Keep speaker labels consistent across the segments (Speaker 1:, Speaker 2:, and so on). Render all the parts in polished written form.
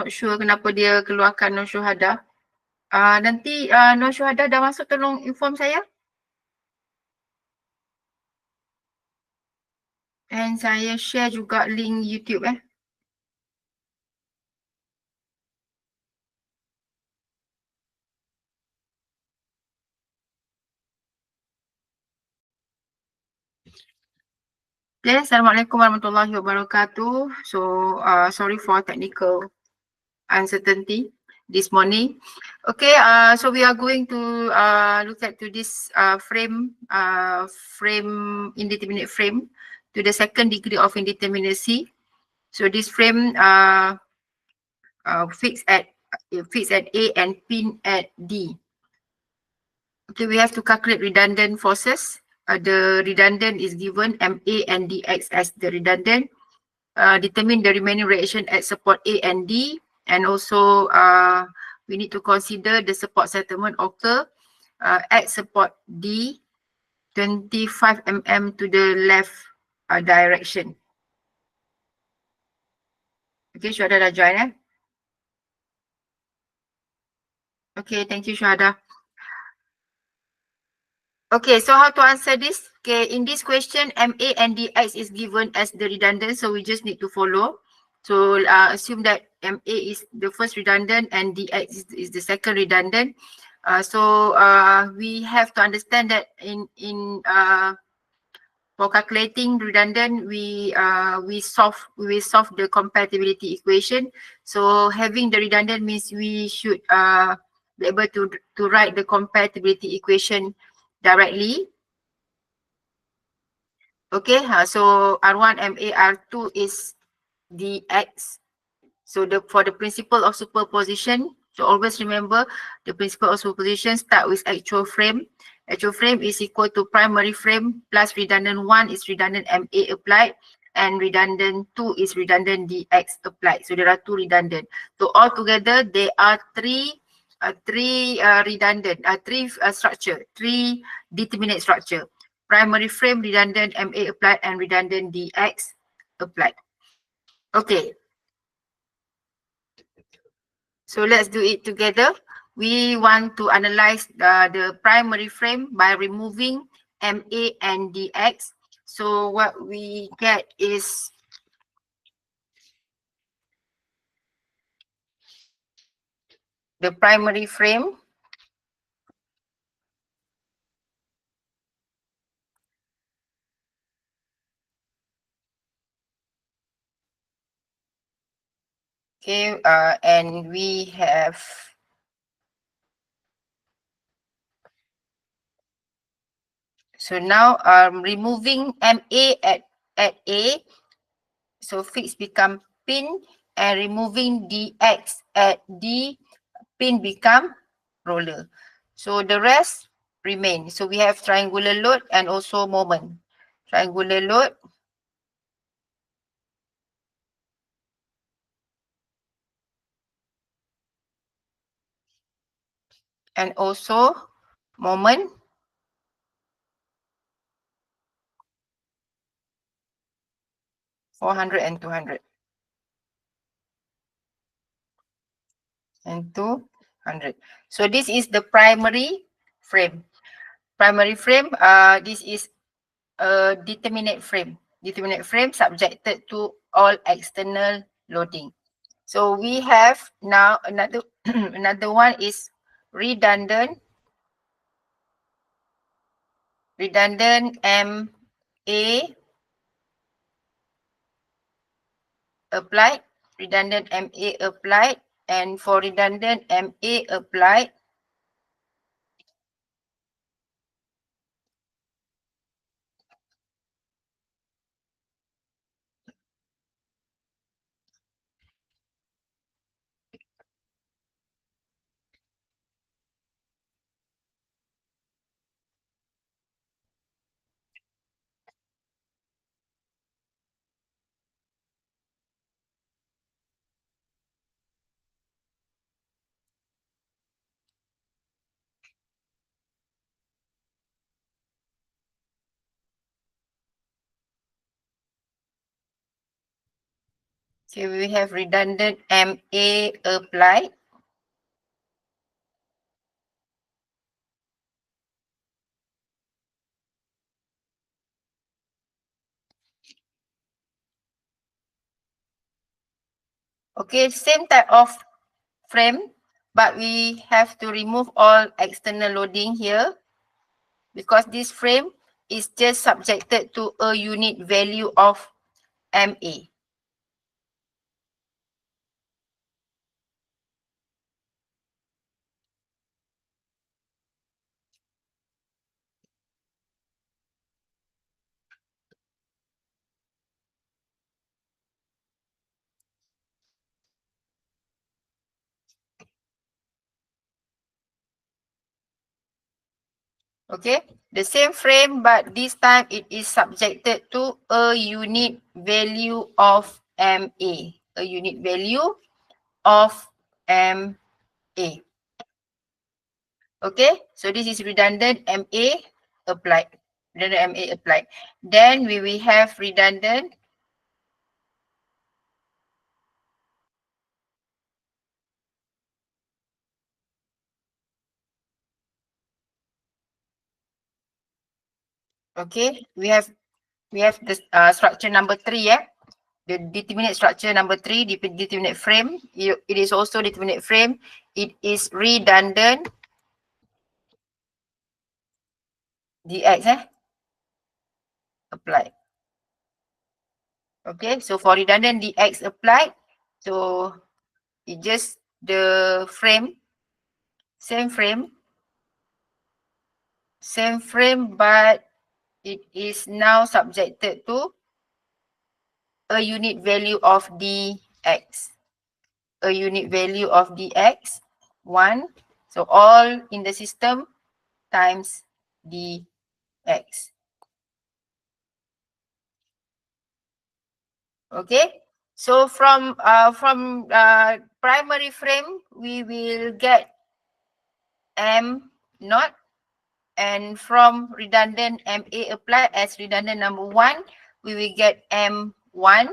Speaker 1: Not sure kenapa dia keluarkan no syuhada. Nanti no syuhada dah masuk, tolong inform saya. And saya share juga link YouTube Okay, Assalamualaikum warahmatullahi wabarakatuh. So, sorry for technical uncertainty this morning. Okay, so we are going to look at to this frame indeterminate frame to the second degree of indeterminacy. So this frame fixed at A and pin at D. Okay, we have to calculate redundant forces. The redundant is given MA and DX as the redundant. Determine the remaining reaction at support A and D, and also we need to consider the support settlement occur at support D 25 mm to the left direction. Okay, Syuhada dah join Okay, thank you Syuhada. Okay, so how to answer this? Okay, in this question, MA and DX is given as the redundant, so we just need to follow. So assume that MA is the first redundant and DX is the second redundant. So we have to understand that for calculating redundant, we will solve the compatibility equation. So having the redundant means we should be able to write the compatibility equation directly. Okay, so R1 MA R2 is DX. So for the principle of superposition, so always remember the principle of superposition start with actual frame. Actual frame is equal to primary frame plus redundant 1 is redundant MA applied and redundant 2 is redundant DX applied. So there are two redundant. So altogether there are three redundant, structure, three determinate structure. Primary frame, redundant MA applied and redundant DX applied. Okay. So let's do it together. We want to analyze the primary frame by removing MA and DX. So what we get is the primary frame. Okay, and we have so now removing MA at A, so fix become pin, and removing DX at D, pin become roller. So the rest remain. So we have triangular load and also moment. Triangular load and also moment. $400 and $200. And 200. So this is the primary frame. Primary frame, this is a determinate frame. Determinate frame subjected to all external loading. So we have now another another one is redundant. Redundant MA applied, redundant MA applied, and for redundant MA applied, Okay, we have redundant MA applied. Okay, same type of frame, but we have to remove all external loading here because this frame is just subjected to a unit value of MA. Okay, the same frame, but this time it is subjected to a unit value of MA. A unit value of MA. Okay, so this is redundant MA applied. Redundant MA applied. Then we will have redundant okay, we have the structure number 3, yeah. The determinate structure number 3, determinate frame. It is also determinate frame. It is redundant DX applied. Okay, so for redundant DX applied, so it just the frame, same frame, but it is now subjected to a unit value of dx. A unit value of dx, 1. So all in the system times dx. Okay. So from primary frame, we will get M naught, and from redundant MA applied as redundant number 1, we will get M1.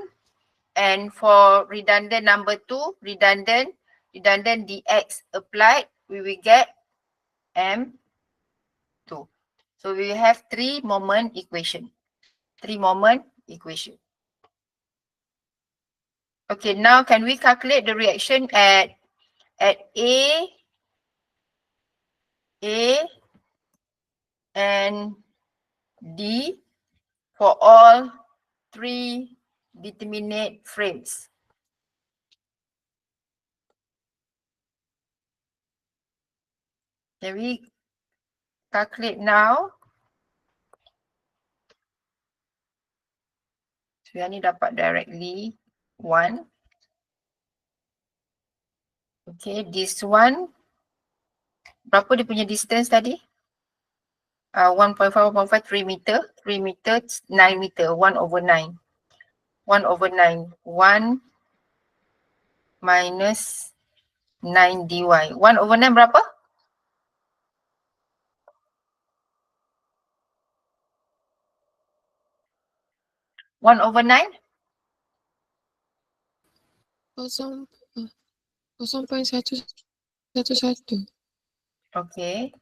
Speaker 1: And for redundant number 2, redundant DX applied, we will get M2. So we have 3 moment equation. 3 moment equation. Okay, now can we calculate the reaction at A and D for all 3 determinate frames? Can we calculate now? So yang ni dapat directly 1. Okay, this one. Berapa dia punya distance tadi? 1.5, 1.5, 3 meter. 3 meter, 9 meter. 1 over 9. 1 over 9. 1 minus 9 dy. 1 over 9 berapa? 1 over 9?
Speaker 2: 0.111.
Speaker 1: Okay.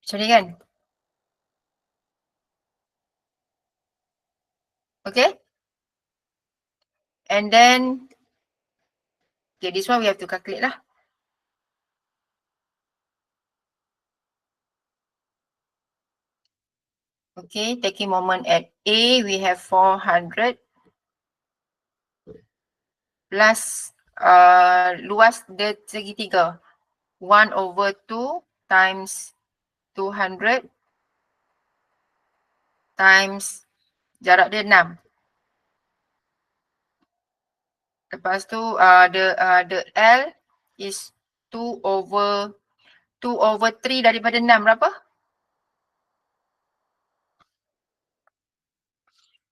Speaker 1: Macam ni kan? Okay. And then, okay, this one we have to calculate lah. Okay, taking moment at A, we have 400 plus luas dia segitiga. 1 over 2 times 200 times jarak dia 6. Lepas tu the L is 2 over 3 daripada 6 berapa?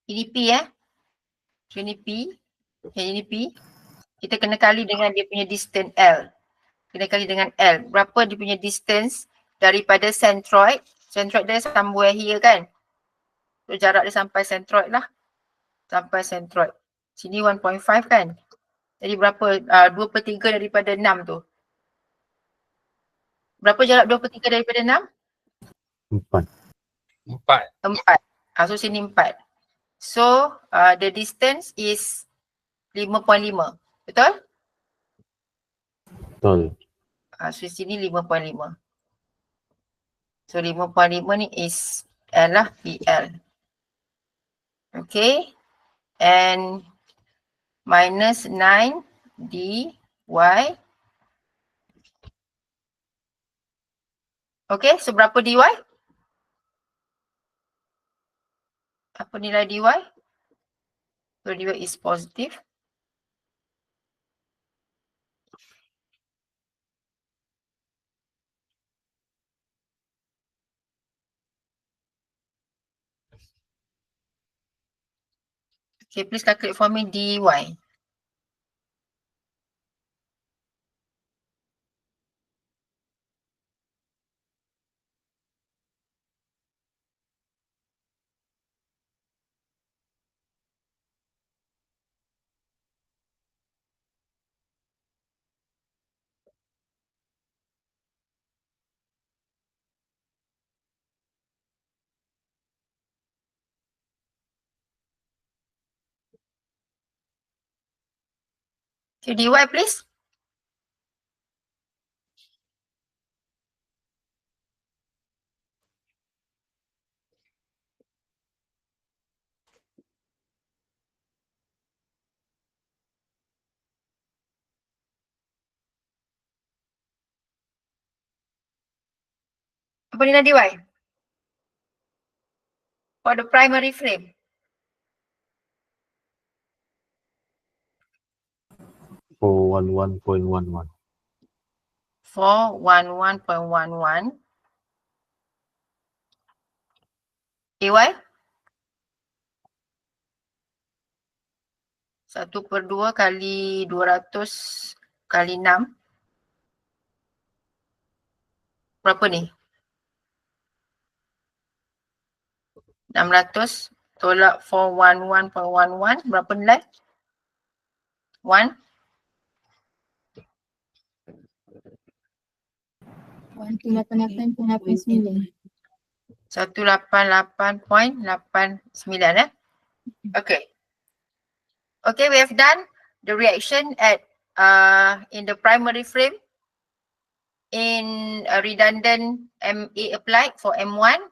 Speaker 1: Ini P Ini P. Ini P. Kita kena kali dengan dia punya distance L. Kena kali dengan L. Berapa dia punya distance daripada centroid. Centroid dia somewhere here kan. So jarak dia sampai centroid lah. sampai centroid. Sini 1.5 kan? Jadi berapa? 2/3 daripada 6 tu. Berapa jarak 2/3 daripada 6?
Speaker 2: 4.
Speaker 1: 4. So sini 4. So the distance is 5.5. Betul?
Speaker 2: Betul.
Speaker 1: So sini 5.5. So 5.5 ni is L lah, PL. Okay. And minus 9 dy. Okay, so berapa dy? Apa nilai dy? So dy is positive. Okay, please calculate for me dy. Okay, dy please. Apa nilai dy? For the primary frame.
Speaker 2: 411.11.
Speaker 1: 411.11. AY? 1/2 kali 200 kali 6. Berapa ni? 600 tolak 411.11. Berapa nilai? 1?
Speaker 3: 188.89.
Speaker 1: 188.89 Okay. Okay, we have done the reaction at in the primary frame in a redundant MA applied for M1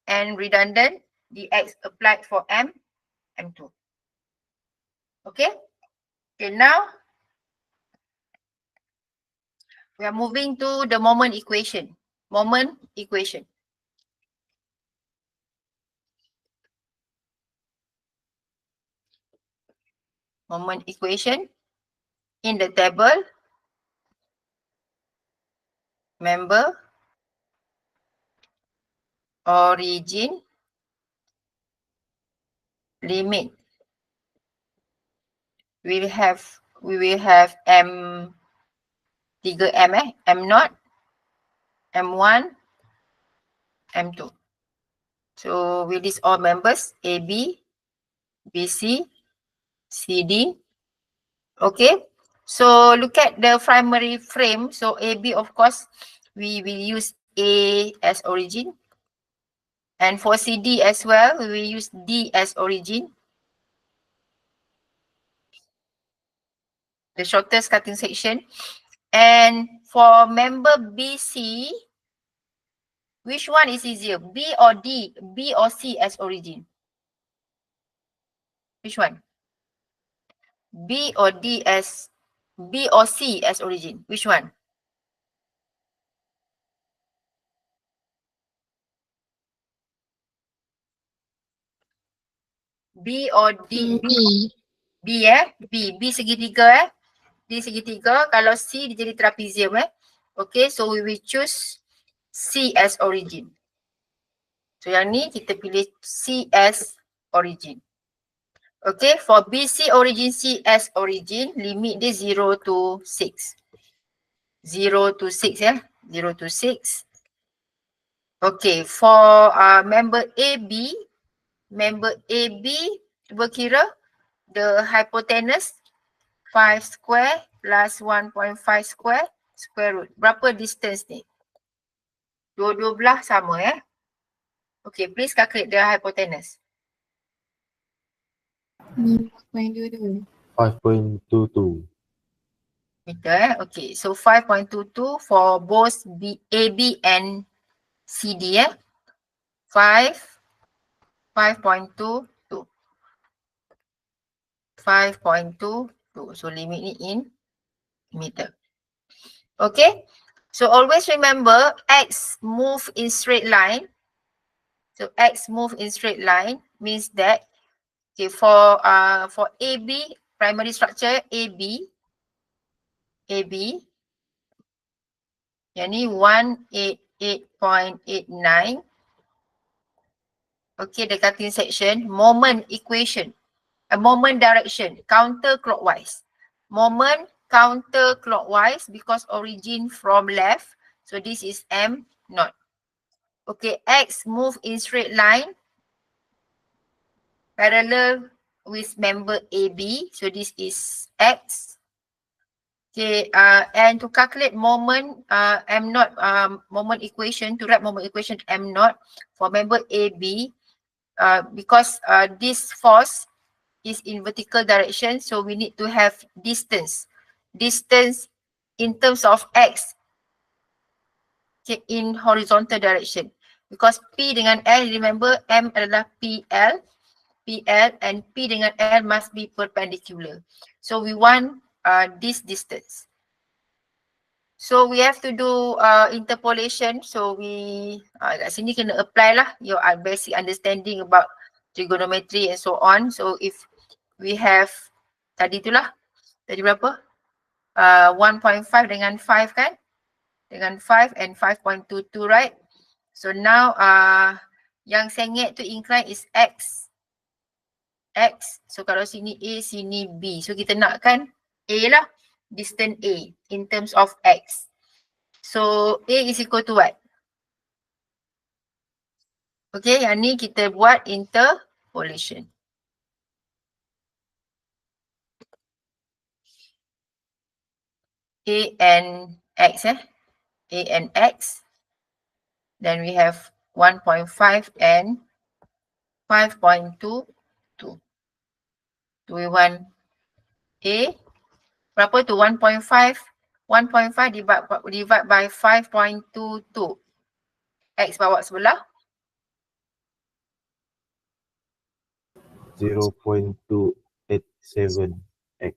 Speaker 1: and redundant DX applied for M2. Okay. Okay, now we are moving to the moment equation. Moment equation. Moment equation in the table, member, origin, limit. We will have M 3M M0, M1, M2. So we list all members AB, BC, CD. Okay. So look at the primary frame. So AB, of course, we will use A as origin. And for CD as well, we will use D as origin. The shortest cutting section. And for member BC, which one is easier? B or D? B or C as origin? Which one? B or D as B or C as origin? Which one? B or D? B B segitiga D segitiga. Kalau C dia jadi trapezium Okay, so we will choose C as origin. So yang ni kita pilih C as origin. Okay, for BC origin C as origin, limit dia 0 to 6. 0 to 6 0 to 6. Okay, for member AB Cuba kira the hypotenuse 5 square plus 1.5 square root. Berapa distance ni? Dua-dua belah sama Okay, please calculate the hypotenuse.
Speaker 3: 5.22.
Speaker 2: 5.22.
Speaker 1: Meter Okay, so 5.22 for both AB and CD 5.22. 5.22. So limit ni in meter. Okay. So always remember X move in straight line. So X move in straight line means that okay, for AB primary structure AB yang ni 188.89. Okay, the cutting section moment equation. Moment direction counterclockwise. Moment counterclockwise because origin from left. So this is M naught. Okay, X move in straight line parallel with member AB. So this is X. Okay, and to calculate moment M naught moment equation, to write moment equation M naught for member AB, because this force is in vertical direction, so we need to have distance in terms of X, okay, in horizontal direction, because P dengan L, remember M adalah PL and P dengan L must be perpendicular, so we want this distance. So we have to do interpolation. So we kat sini kena apply lah your basic understanding about trigonometry and so on. So if we have tadi berapa? 1.5 dengan 5 kan? Dengan 5 and 5.22, right? So now yang sengit tu incline is X. So kalau sini A, sini B. So kita nakkan A lah. Distance A in terms of X. So A is equal to what? Okay, yang ni kita buat interpolation. A and X A and X. Then we have 1.5 and 5.22. Do we want A? Berapa tu 1.5? 1.5 divide by 5.22. X bawa sebelah.
Speaker 2: 0.287x.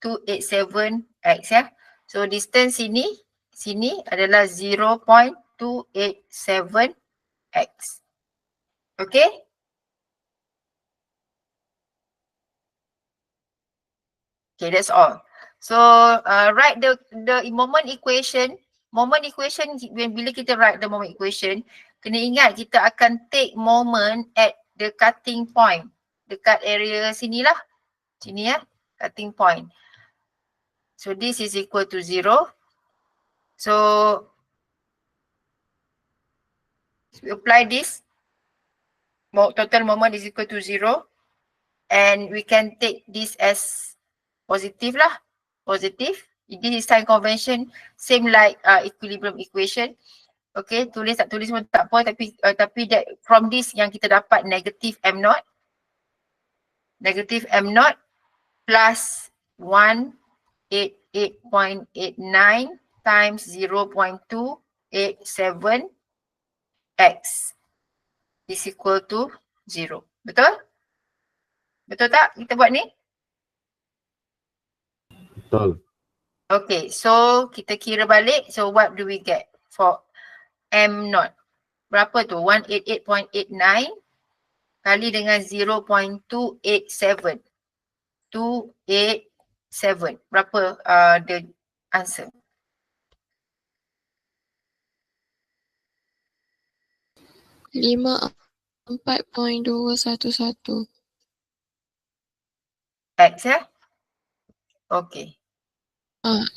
Speaker 1: 287x So distance sini adalah 0.287x. Okay? Okay, that's all. So write the moment equation. Moment equation, bila kita write the moment equation, kena ingat kita akan take moment at the cutting point. Dekat area sini lah. Sini cutting point. So this is equal to 0. So we apply this. Total moment is equal to 0. And we can take this as positive lah. Positive. This is sign convention. Same like equilibrium equation. Okay, tulis tak tulis pun tak apa. Tapi that from this yang kita dapat negative M naught. Negative M naught plus 188.89 times 0.287x is equal to 0. Betul? Betul tak kita buat ni?
Speaker 2: Betul.
Speaker 1: Okay, so kita kira balik. So what do we get for M naught? Berapa tu? 188.89 kali dengan 0.287. 287. Berapa the answer?
Speaker 3: Lima 4.211.
Speaker 1: X Okay.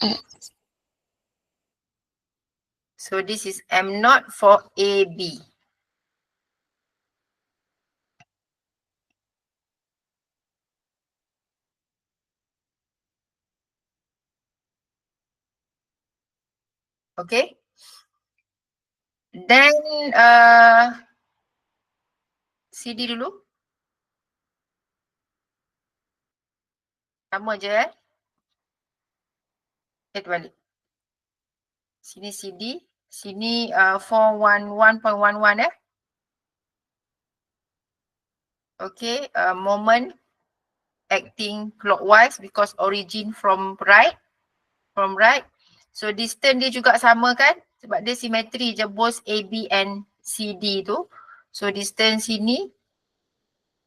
Speaker 3: X.
Speaker 1: So this is M naught for AB. Okay. Then CD dulu. Sama je balik. Sini CD, sini 411.11 Okay, moment acting clockwise because origin from right. So distance dia juga sama kan? Sebab dia simetri je both AB and CD tu. So distance sini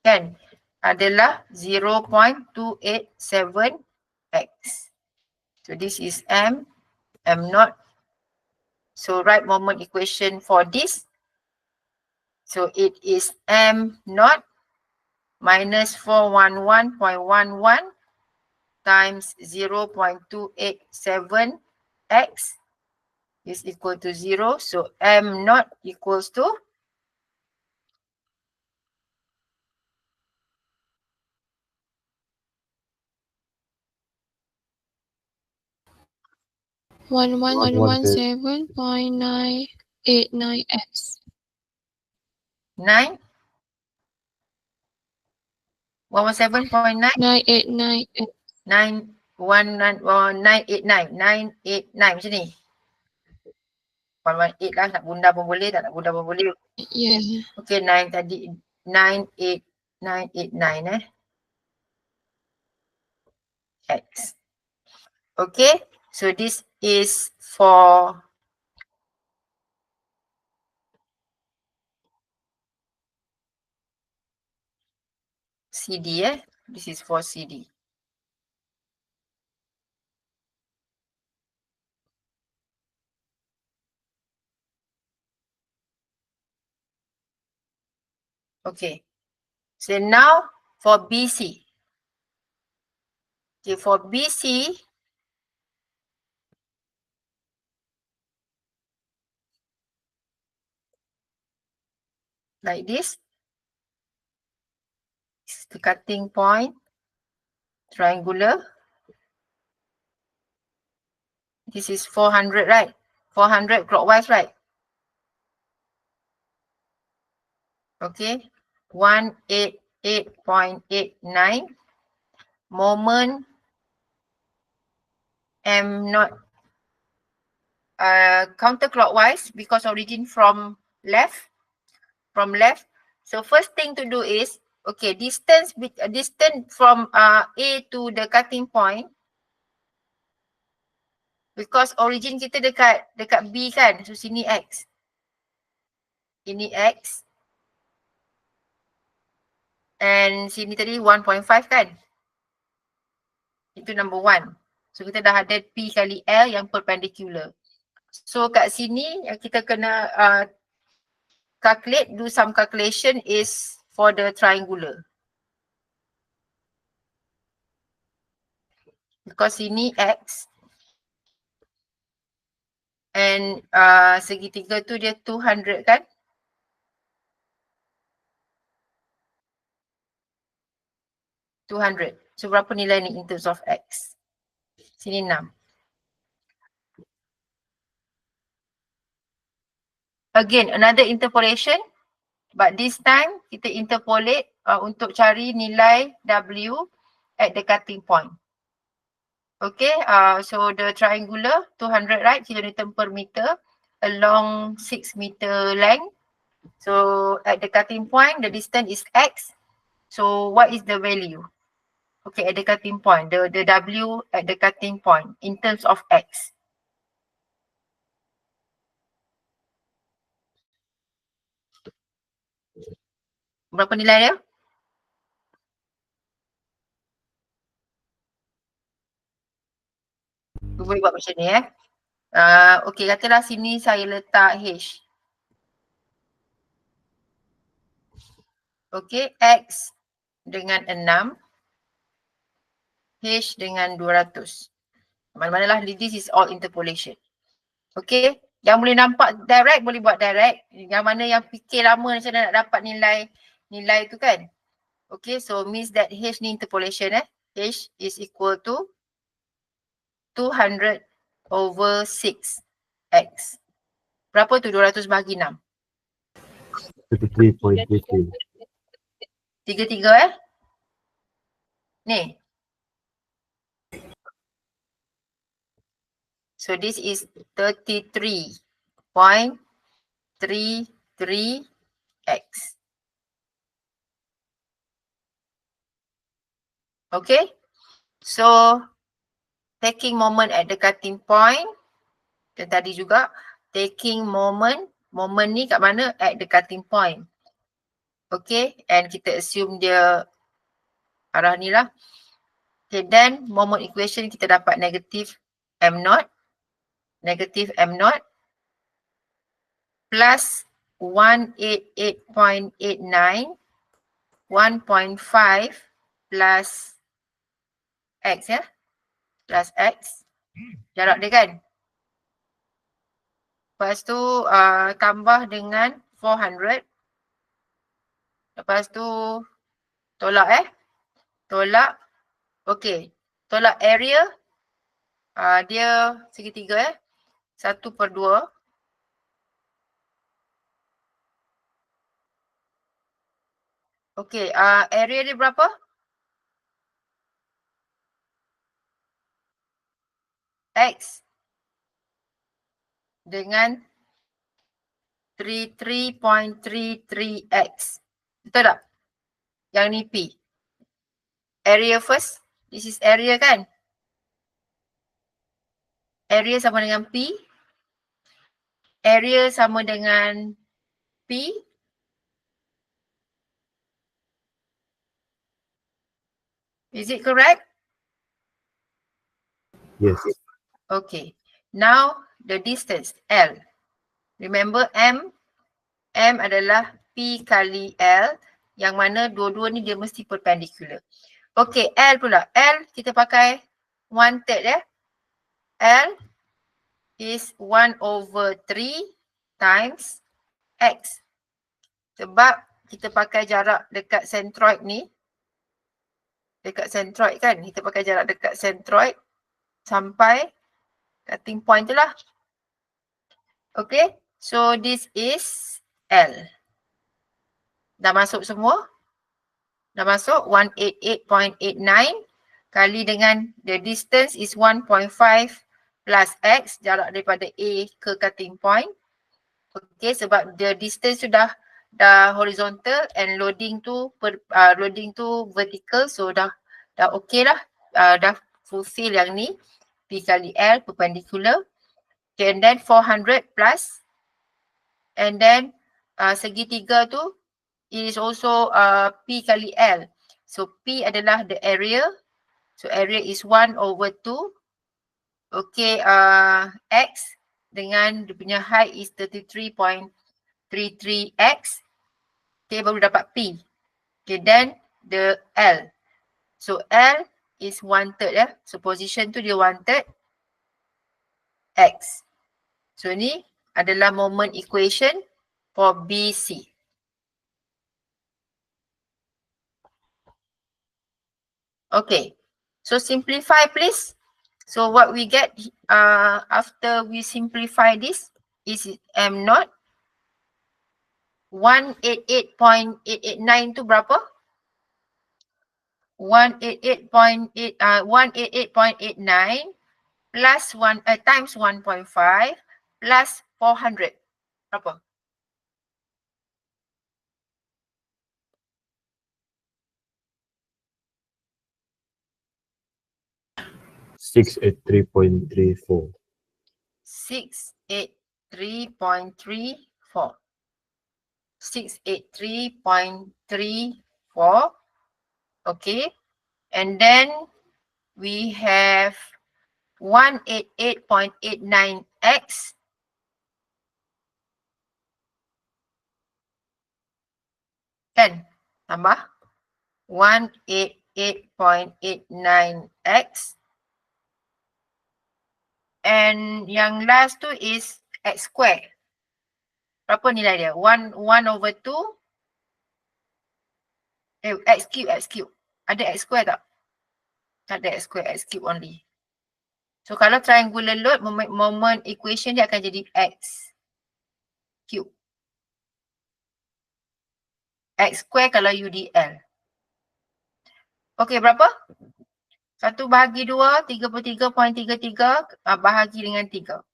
Speaker 1: kan adalah 0.287x. So this is M naught. So write moment equation for this. So it is M naught minus 411.11 times 0.287x is equal to 0. So M naught equals to
Speaker 3: 1117.989x.
Speaker 1: 9. 117.9.
Speaker 3: 989x.
Speaker 1: 989 macam ni. 118 lah, nak bunda pun boleh, tak nak bunda pun boleh.
Speaker 3: Yeah.
Speaker 1: Okay, 9 tadi 989 x. Okay, so this is for CD This is for CD. Okay. So now for BC. Okay, for BC, like this. This is the cutting point, triangular. This is 400, right? 400 clockwise, right? Okay. 188.89. Moment M naught counterclockwise because origin from left. So first thing to do is, okay, distance from A to the cutting point. Because origin kita dekat B kan. So sini X. Ini X. And sini tadi 1.5 kan. Itu number 1. So kita dah ada P kali L yang perpendicular. So kat sini yang kita kena calculate, do some calculation is for the triangular. Because ini X. And segitiga tu dia 200 kan. So berapa nilai ni in terms of X? Sini 6. Again, another interpolation. But this time, kita interpolate untuk cari nilai W at the cutting point. Okay, so the triangular 200, right, kilonewton per meter along 6 meter length. So at the cutting point, the distance is X. So what is the value? Okay, at the cutting point, the W at the cutting point in terms of X. Berapa nilai dia? Boleh buat macam ni Okay, katalah sini saya letak H. Okay, X dengan 6. H dengan 200. Mana-manalah, this is all interpolation. Okay, yang boleh nampak direct boleh buat direct. Yang mana yang fikir lama macam mana nak dapat nilai tu kan. Okay, so means that H ni interpolation H is equal to 200/6 X. Berapa tu 200 bahagi 6?
Speaker 2: 33.33.
Speaker 1: 33 Ni. So this is 33.33x. Okay. So taking moment at the cutting point. Dan tadi juga taking moment. Moment ni kat mana? At the cutting point. Okay. And kita assume dia arah ni lah. Okay, then moment equation kita dapat negative m0. Negative m0 plus 188.89 1.5 plus x ya. Plus x. Jarak dia kan. Lepas tu tambah dengan 400. Lepas tu tolak Tolak. Okay. Tolak area. Dia segitiga 1/2. Okay. Area dia berapa? X. Dengan 33.33x. Betul tak? Yang ni P. Area first. This is area kan? Area sama dengan P. Area sama dengan P. Is it correct?
Speaker 2: Yes.
Speaker 1: Okay. Now the distance L. Remember M. M adalah P kali L. Yang mana dua-dua ni dia mesti perpendicular. Okay, L pula. L kita pakai 1/3 ya. L is 1/3 times X. Sebab kita pakai jarak dekat centroid ni. Dekat centroid kan. Kita pakai jarak dekat centroid sampai cutting point tu lah. Okay. So this is L. Dah masuk semua? Dah masuk 188.89 kali dengan the distance is 1.5 plus X, jarak daripada A ke cutting point. Okay, sebab the distance tu dah horizontal and loading tu vertical, so dah okay lah. Dah fulfill yang ni. P kali L perpendicular. Okay, and then 400 plus. And then segitiga tu it is also P kali L. So P adalah the area. So area is 1/2. Okay, X dengan dia punya height is 33.33x. Okay, baru dapat P. Okay, then the L. So L is 1/3 ya. So position tu dia 1/3 X. So ni adalah moment equation for BC. Okay. So simplify please. So what we get after we simplify this is M0. 188.889 tu berapa? 188.89 plus 1 times 1.5 plus 400. Berapa?
Speaker 2: 683.34.
Speaker 1: 683.34. 683.34. Okay. And then we have 188.89x. Kan? Tambah 188.89x. And yang last tu is x square. Berapa nilai dia? 1/2. X cube. Ada x square tak? Tak ada x square, x cube only. So kalau triangular load, moment equation dia akan jadi X cube. X square kalau UDL. Okey, berapa? 1 bahagi 2, 33.33 bahagi dengan 3.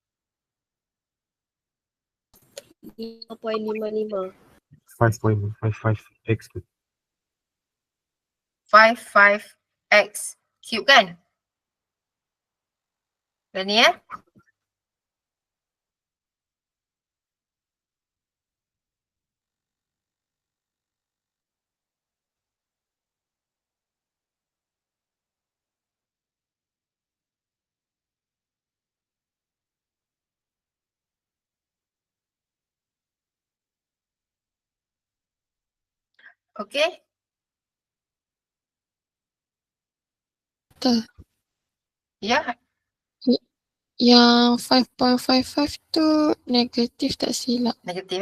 Speaker 3: 5.55.
Speaker 2: 5.55x.
Speaker 1: 55x cube kan? Dan ni Okey.
Speaker 3: Betul.
Speaker 1: Ya,
Speaker 3: Yang 5.55 tu negatif tak silap.
Speaker 1: negatif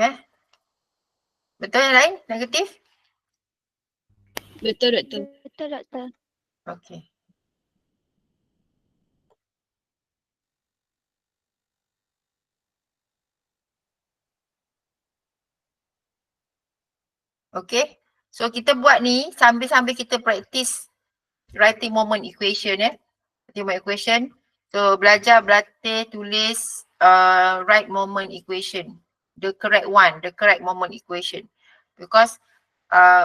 Speaker 1: Betul yang lain? Negatif?
Speaker 3: Betul, betul.
Speaker 4: Betul doktor.
Speaker 1: Okey. Okey. So kita buat ni sambil-sambil kita practice writing moment equation Writing moment equation. So belajar berlatih tulis right moment equation. The correct one, the correct moment equation. Because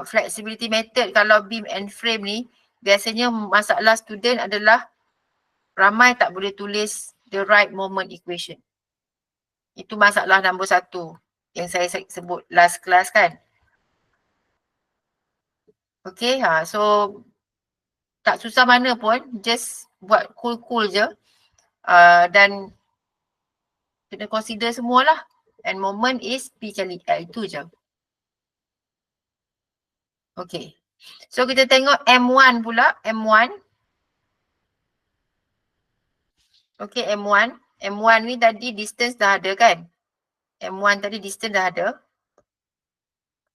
Speaker 1: flexibility method kalau beam and frame ni biasanya masalah student adalah ramai tak boleh tulis the right moment equation. Itu masalah nombor 1 yang saya sebut last class kan. Okay, so tak susah mana pun, just buat cool-cool je dan kena consider semualah. And moment is P kali L, itu je. Okay, so kita tengok M1 pula, M1. Okay, M1. M1 ni tadi distance dah ada kan? M1 tadi distance dah ada.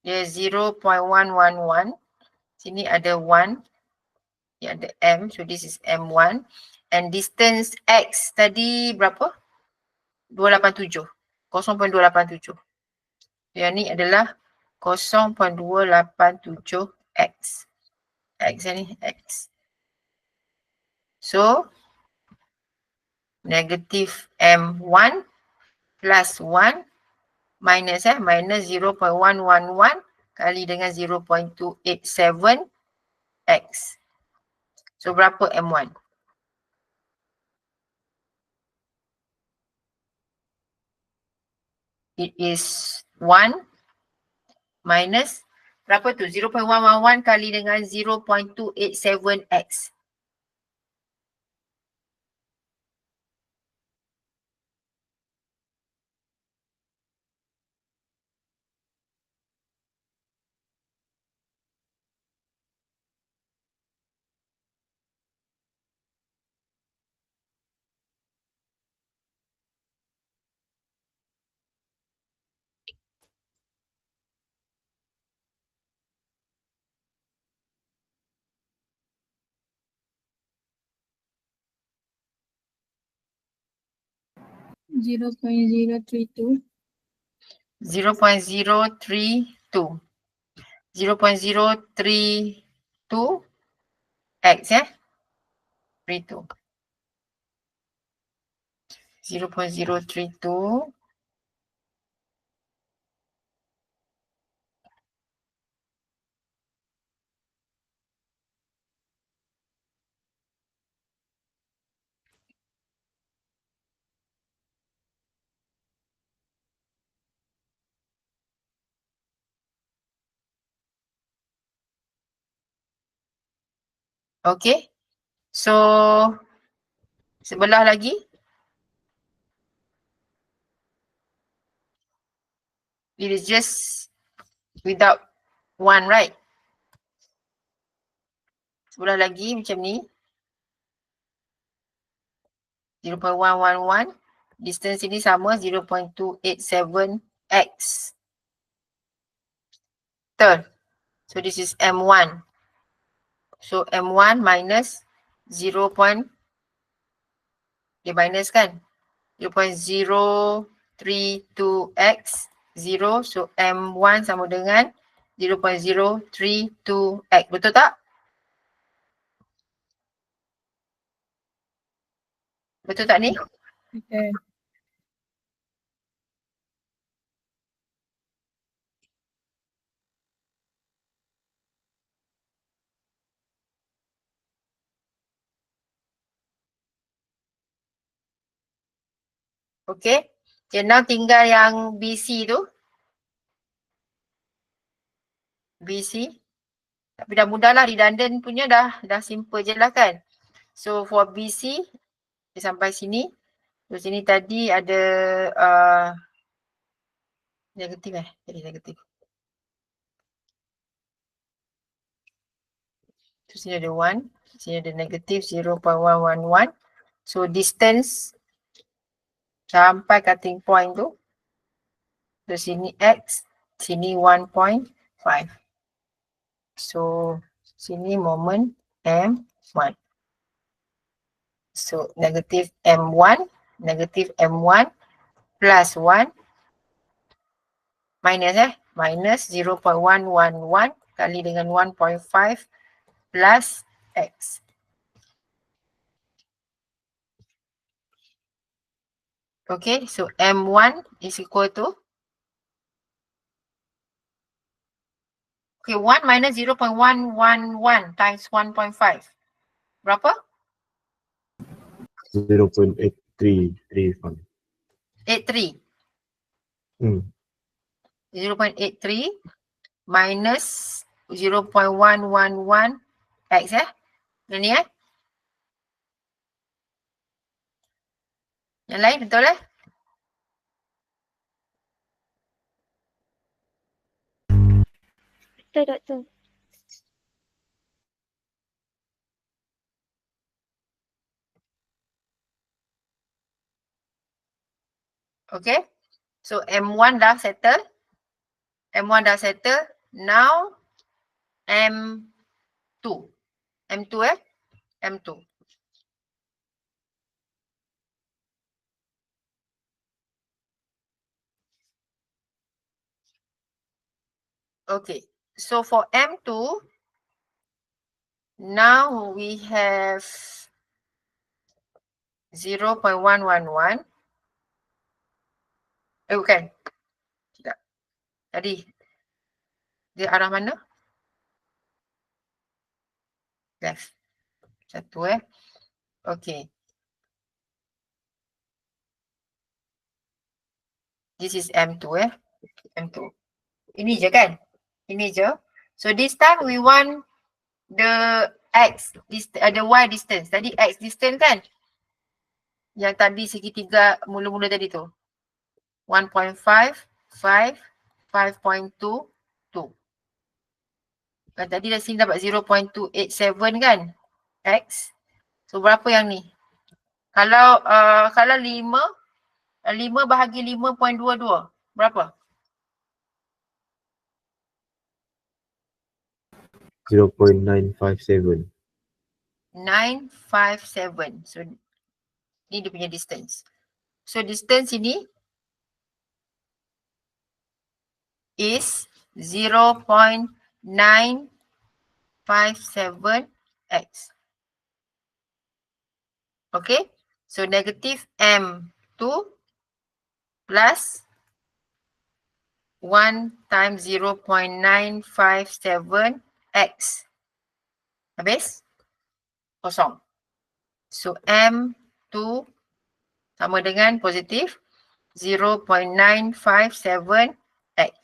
Speaker 1: Dia 0.111. Sini ada 1. Ni ada M. So this is M1. And distance X tadi berapa? 287. 0.287. Yang ni adalah 0.287X. X ni X. So negative M1 plus 1 minus minus 0.111 kali dengan 0.287X. So berapa M1? It is 1 minus berapa tu? 0.111 kali dengan 0.287X.
Speaker 3: Zero point zero three two.
Speaker 1: 0.032. 0.032 X 32. 0.032 Okay. So sebelah lagi. It is just without 1, right? Sebelah lagi macam ni. 0.111. Distance ini sama 0.287X. Betul. So this is M1. So M1 minus 0.287 Dia minus kan? 0.032x 0. So M1 sama dengan 0.032x. Betul tak? Betul tak ni?
Speaker 3: Okay.
Speaker 1: Okay. Okay, now tinggal yang BC tu. BC. Tapi dah mudah lah, redundant punya dah simple je lah kan. So for BC, dia sampai sini. Terus sini tadi ada negatif jadi negatif. Terus sini ada 1, sini ada negatif 0.111. So distance sampai cutting point tu. Terus sini X, sini 1.5. So sini moment M1. So negatif M1 plus 1 minus 0.111 kali dengan 1.5 plus X. Okay, so M1 is equal to, okay, 1 minus 0.111 times 1.5. Berapa?
Speaker 2: 0.8335.
Speaker 1: 83.
Speaker 2: Hmm.
Speaker 1: 0.83 minus 0.111 X Ini Yang lain betul
Speaker 4: Betul, Doktor.
Speaker 1: Okay. So M1 dah settle. M1 dah settle. Now M2. M2 M2. Okay. So for M2, now we have 0.111. Bukan. Tidak. Tadi. Dia arah mana? Left. Satu Okay. This is M2 M2. Ini je kan? Ini je. So this time we want the X, the Y distance. Tadi X distance kan? Yang tadi segitiga mula-mula tadi tu. 1.5, 5, 5.2, 2. Kan tadi dah sini dapat 0.287 kan? X. So berapa yang ni? Kalau 5 bahagi 5.22. Berapa?
Speaker 2: 0.957.
Speaker 1: 957. So ni dia punya distance. So distance ini is 0.957x. Okay. So negative M2 plus 1 times 0.957x. Habis? Kosong. So M2 sama dengan positif 0.957x.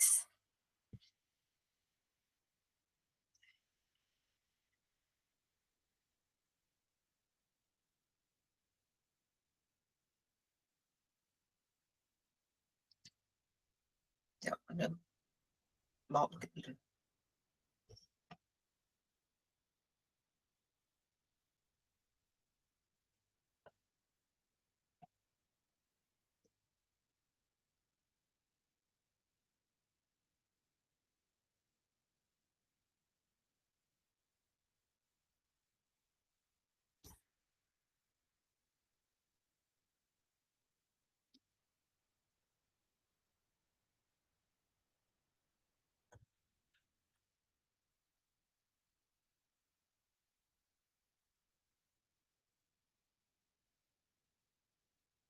Speaker 1: Sekejap, ada bawa kita pergi dulu.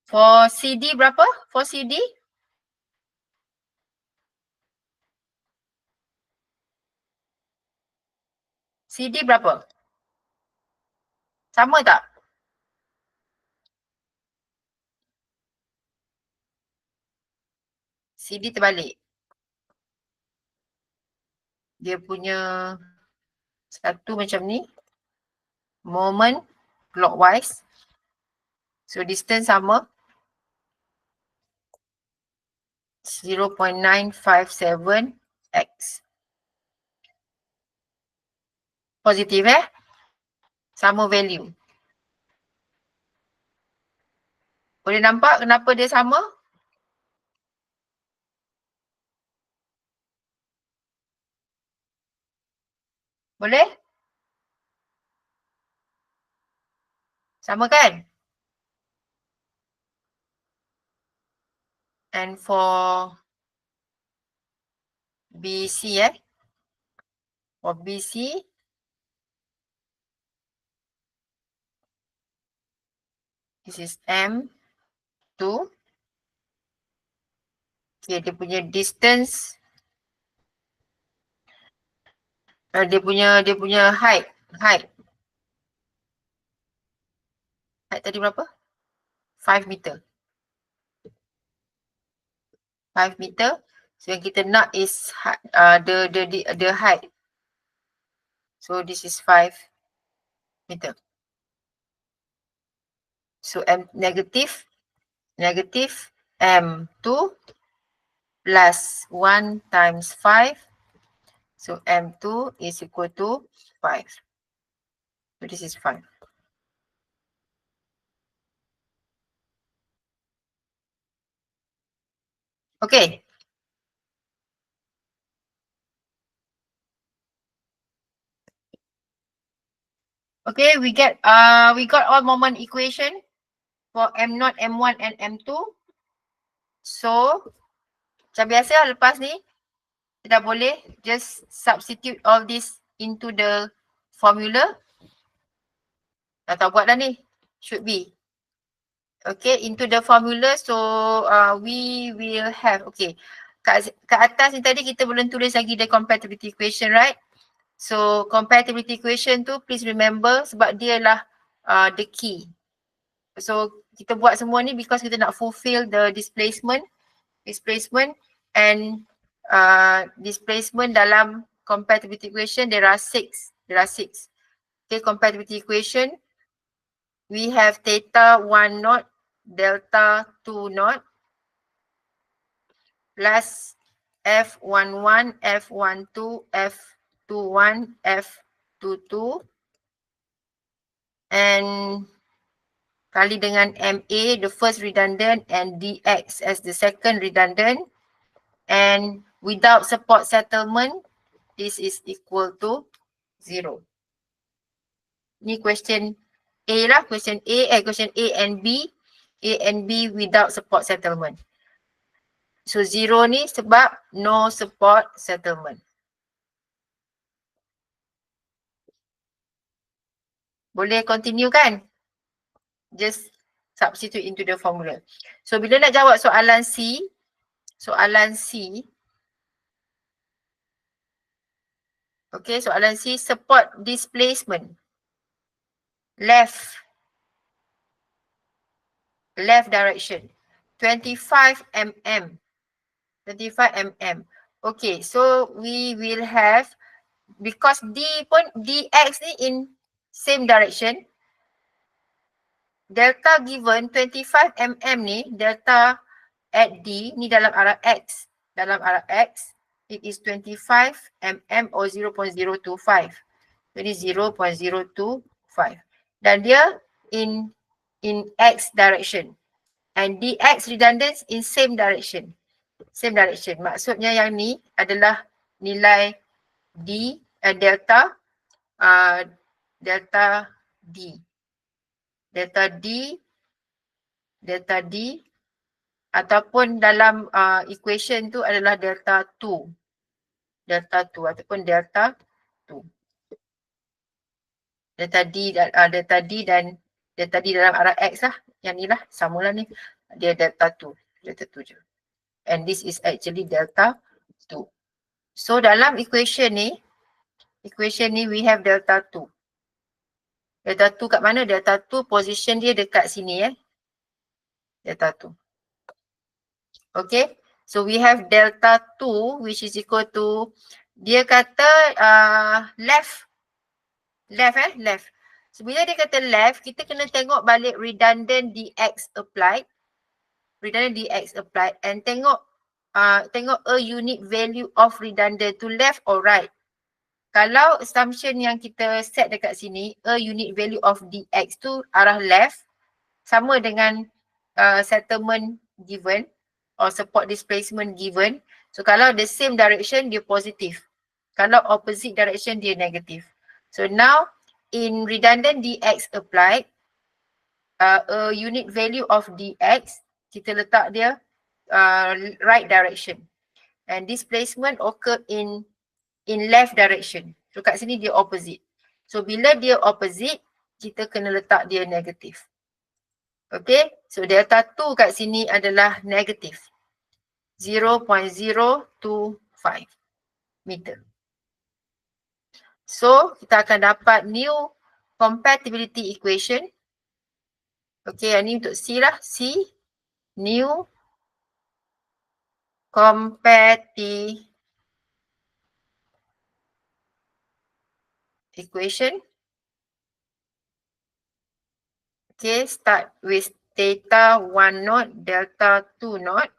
Speaker 1: For CD berapa? For CD? CD berapa? Sama tak? CD terbalik. Dia punya satu macam ni. Moment clockwise. So distance sama. 0.957 X. Positif sama value. Boleh nampak kenapa dia sama? Boleh? Sama kan? And for BC for BC, this is M2. Okay, dia punya distance, dia punya height. Height tadi berapa? 5 meter. 5 meter. So yang kita nak is the height. So this is 5 meter. So M negative M2 plus 1 times 5. So M2 is equal to 5. So this is 5. Okay. Okay, we got all moment equation for M0, M1 and M2. So macam biasa lepas ni kita dah boleh just substitute all this into the formula. Dah tahu buat dah ni. Should be. Okay, into the formula. So we will have, okay. Kat atas ni tadi kita belum tulis lagi the compatibility equation, right? So compatibility equation tu please remember sebab dia lah the key. So kita buat semua ni because kita nak fulfill the displacement and displacement dalam compatibility equation there are six. Okay, compatibility equation we have theta 1 naught delta 2 naught plus F11, F12, F21, F22 and kali dengan MA the first redundant and DX as the second redundant, and without support settlement this is equal to 0. Ni question A lah, question A and B. A and B without support settlement. So 0 ni sebab no support settlement. Boleh continue kan? Just substitute into the formula. So bila nak jawab soalan C, okay, soalan C support displacement left direction 25 mm. Okay, so we will have, because dx ni in same direction, delta given 25 mm ni, delta at D ni dalam arah X. It is 25 mm or 0.025. Jadi 0.025. Dan dia in X direction. And dx redundant in same direction. Maksudnya yang ni adalah nilai D, delta D. Delta D ataupun dalam equation tu adalah delta 2 ataupun delta 2. Delta D dan delta D dalam arah X lah. Yang ni lah, samalah ni. dia delta 2 je. And this is actually delta 2. So dalam equation ni we have delta 2. Delta 2 kat mana? Delta 2 position dia dekat sini delta 2. Okay, so we have delta 2 which is equal to, dia kata left. So bila dia kata left, kita kena tengok balik redundant dx applied and tengok a unique value of redundant to left or right. Kalau assumption yang kita set dekat sini, a unique value of dx tu arah left, sama dengan settlement given or support displacement given. So kalau the same direction dia positif. Kalau opposite direction dia negatif. So now in redundant dx applied, a unique value of dx, kita letak dia right direction. And displacement occur in left direction. So kat sini dia opposite. So bila dia opposite, kita kena letak dia negatif. Okay, so delta 2 kat sini adalah negatif 0.025 meter. So kita akan dapat new compatibility equation. Okay, ini untuk C lah. C, new compatibility equation. Okay, start with theta 1 naught delta 2 naught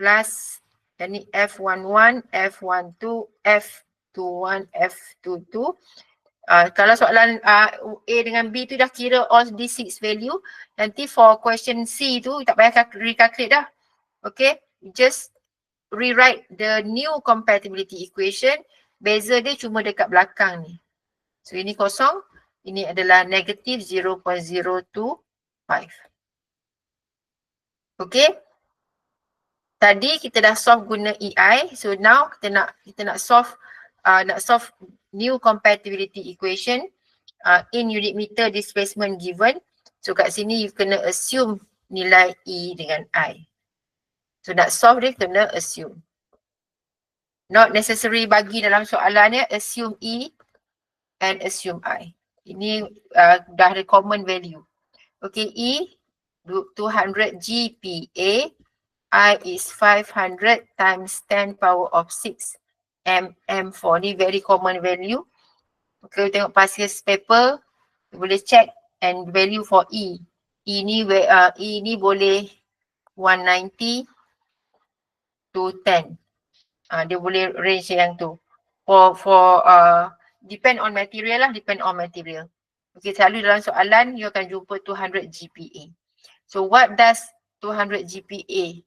Speaker 1: plus ini F11, F12, F21, F22. Kalau soalan A dengan B tu dah kira all these 6 value, nanti for question C tu tak payah recalculate dah. Okay, just rewrite the new compatibility equation. Beza dia cuma dekat belakang ni. So ini kosong. Ini adalah negatif 0.025. Okay. Tadi kita dah solve guna EI. So now kita nak solve new compatibility equation in unit meter displacement given. So kat sini you kena assume nilai E dengan I. So nak solve dia kena assume. Not necessary bagi dalam soalan dia, assume E and assume I. Ini dah ada common value. Okay, E 200 GPa, I is 500 times 10 power of 6 mm4. Ni very common value. Okay, tengok past year's paper, boleh check and value for E. E ni boleh 190 to 10. Dia boleh range yang tu. For depend on material lah, depend on material. Okay, selalu dalam soalan you akan jumpa 200 GPa. So what does 200 GPa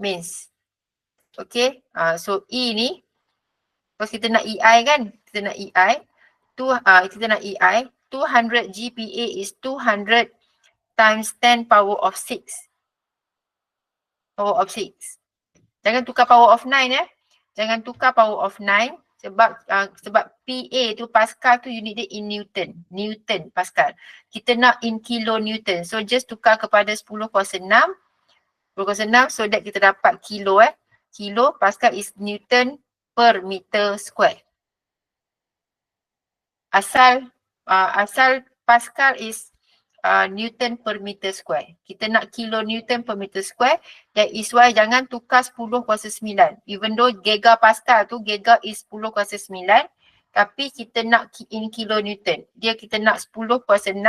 Speaker 1: means? Okay, so E ni, because kita nak EI kan, kita nak EI, 200 GPa is 200 times 10 power of 6. Power of 6. Jangan tukar power of 9 Jangan tukar power of 9 sebab PA tu Pascal tu unit dia in Newton. Newton Pascal. Kita nak in kilonewton. So just tukar kepada 10 kuasa 6. 10 kuasa 6 so that kita dapat kilo Kilo Pascal is Newton per meter square. Asal Pascal is Newton per meter square. Kita nak kilonewton per meter square. That is why jangan tukar 10 kuasa 9. Even though giga Pascal tu, giga is 10 kuasa 9. Tapi kita nak in kilonewton. Dia kita nak 10 kuasa 6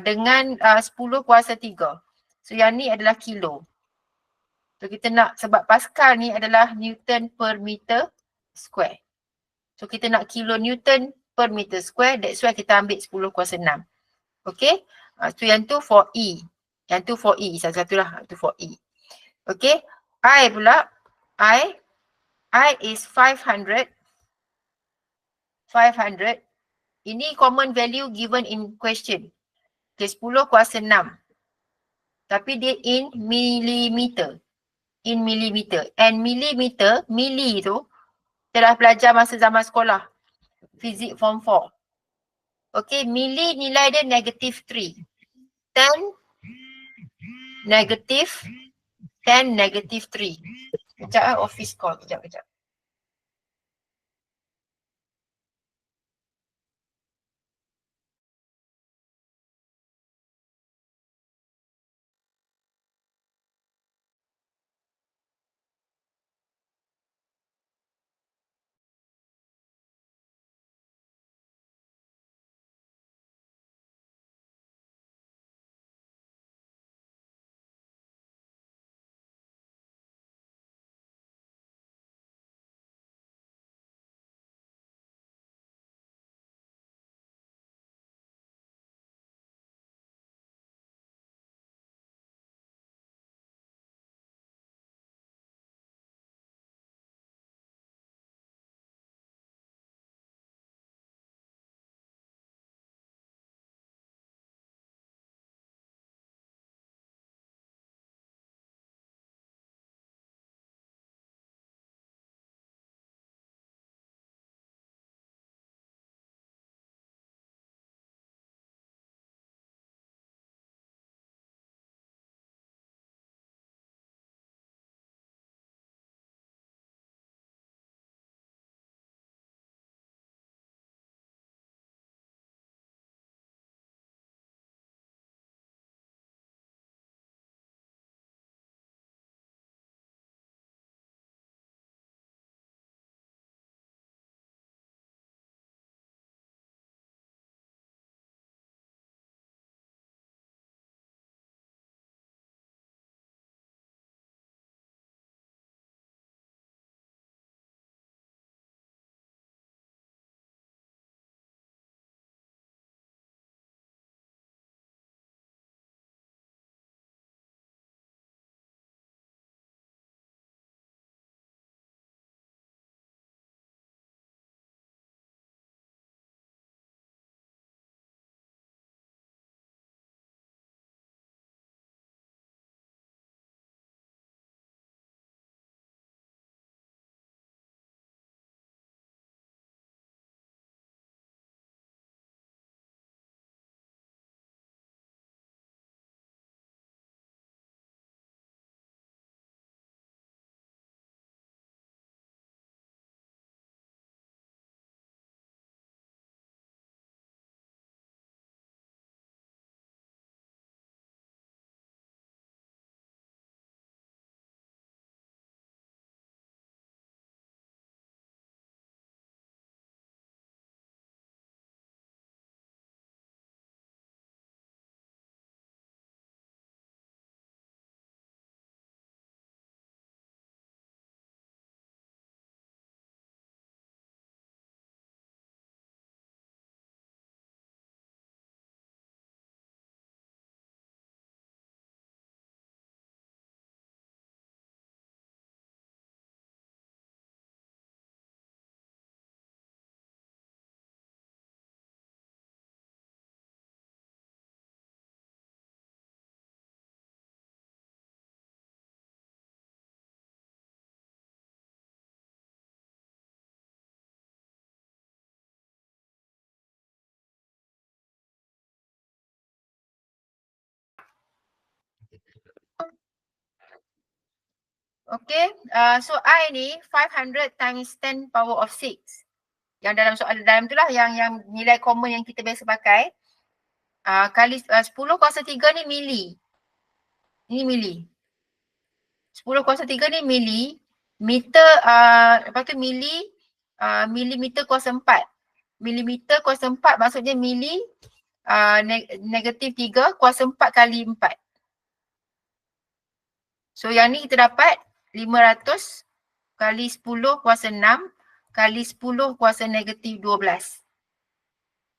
Speaker 1: dengan 10 kuasa 3. So yang ni adalah kilo. So kita nak, sebab Pascal ni adalah Newton per meter square. So kita nak kilonewton per meter square. That's why kita ambil 10 kuasa 6. Okay, so yang tu for E. Yang tu for E, satu-satu lah. Tu for E. Okay, I pula, I is 500. 500. Ini common value given in question. Okay, 10 kuasa 6. Tapi dia in millimeter. In millimeter. And millimeter, milli tu, kita dah belajar masa zaman sekolah. Fizik form 4. Okay, milli nilai dia negative 3. 10 negative 10, negative 3. Kejap office call. Kejap. Okay, so I ni 500 times 10 power of 6. Yang dalam soalan dalam tu lah yang nilai common yang kita biasa pakai. Kali 10 kuasa 3 ni mili. Ini mili. 10 kuasa 3 ni mili. Meter, lepas tu mili, milimeter kuasa 4. Milimeter kuasa 4 maksudnya mili, negatif 3 kuasa 4 kali 4. So yang ni kita dapat 500 kali 10 kuasa 6 kali 10 kuasa negatif 12.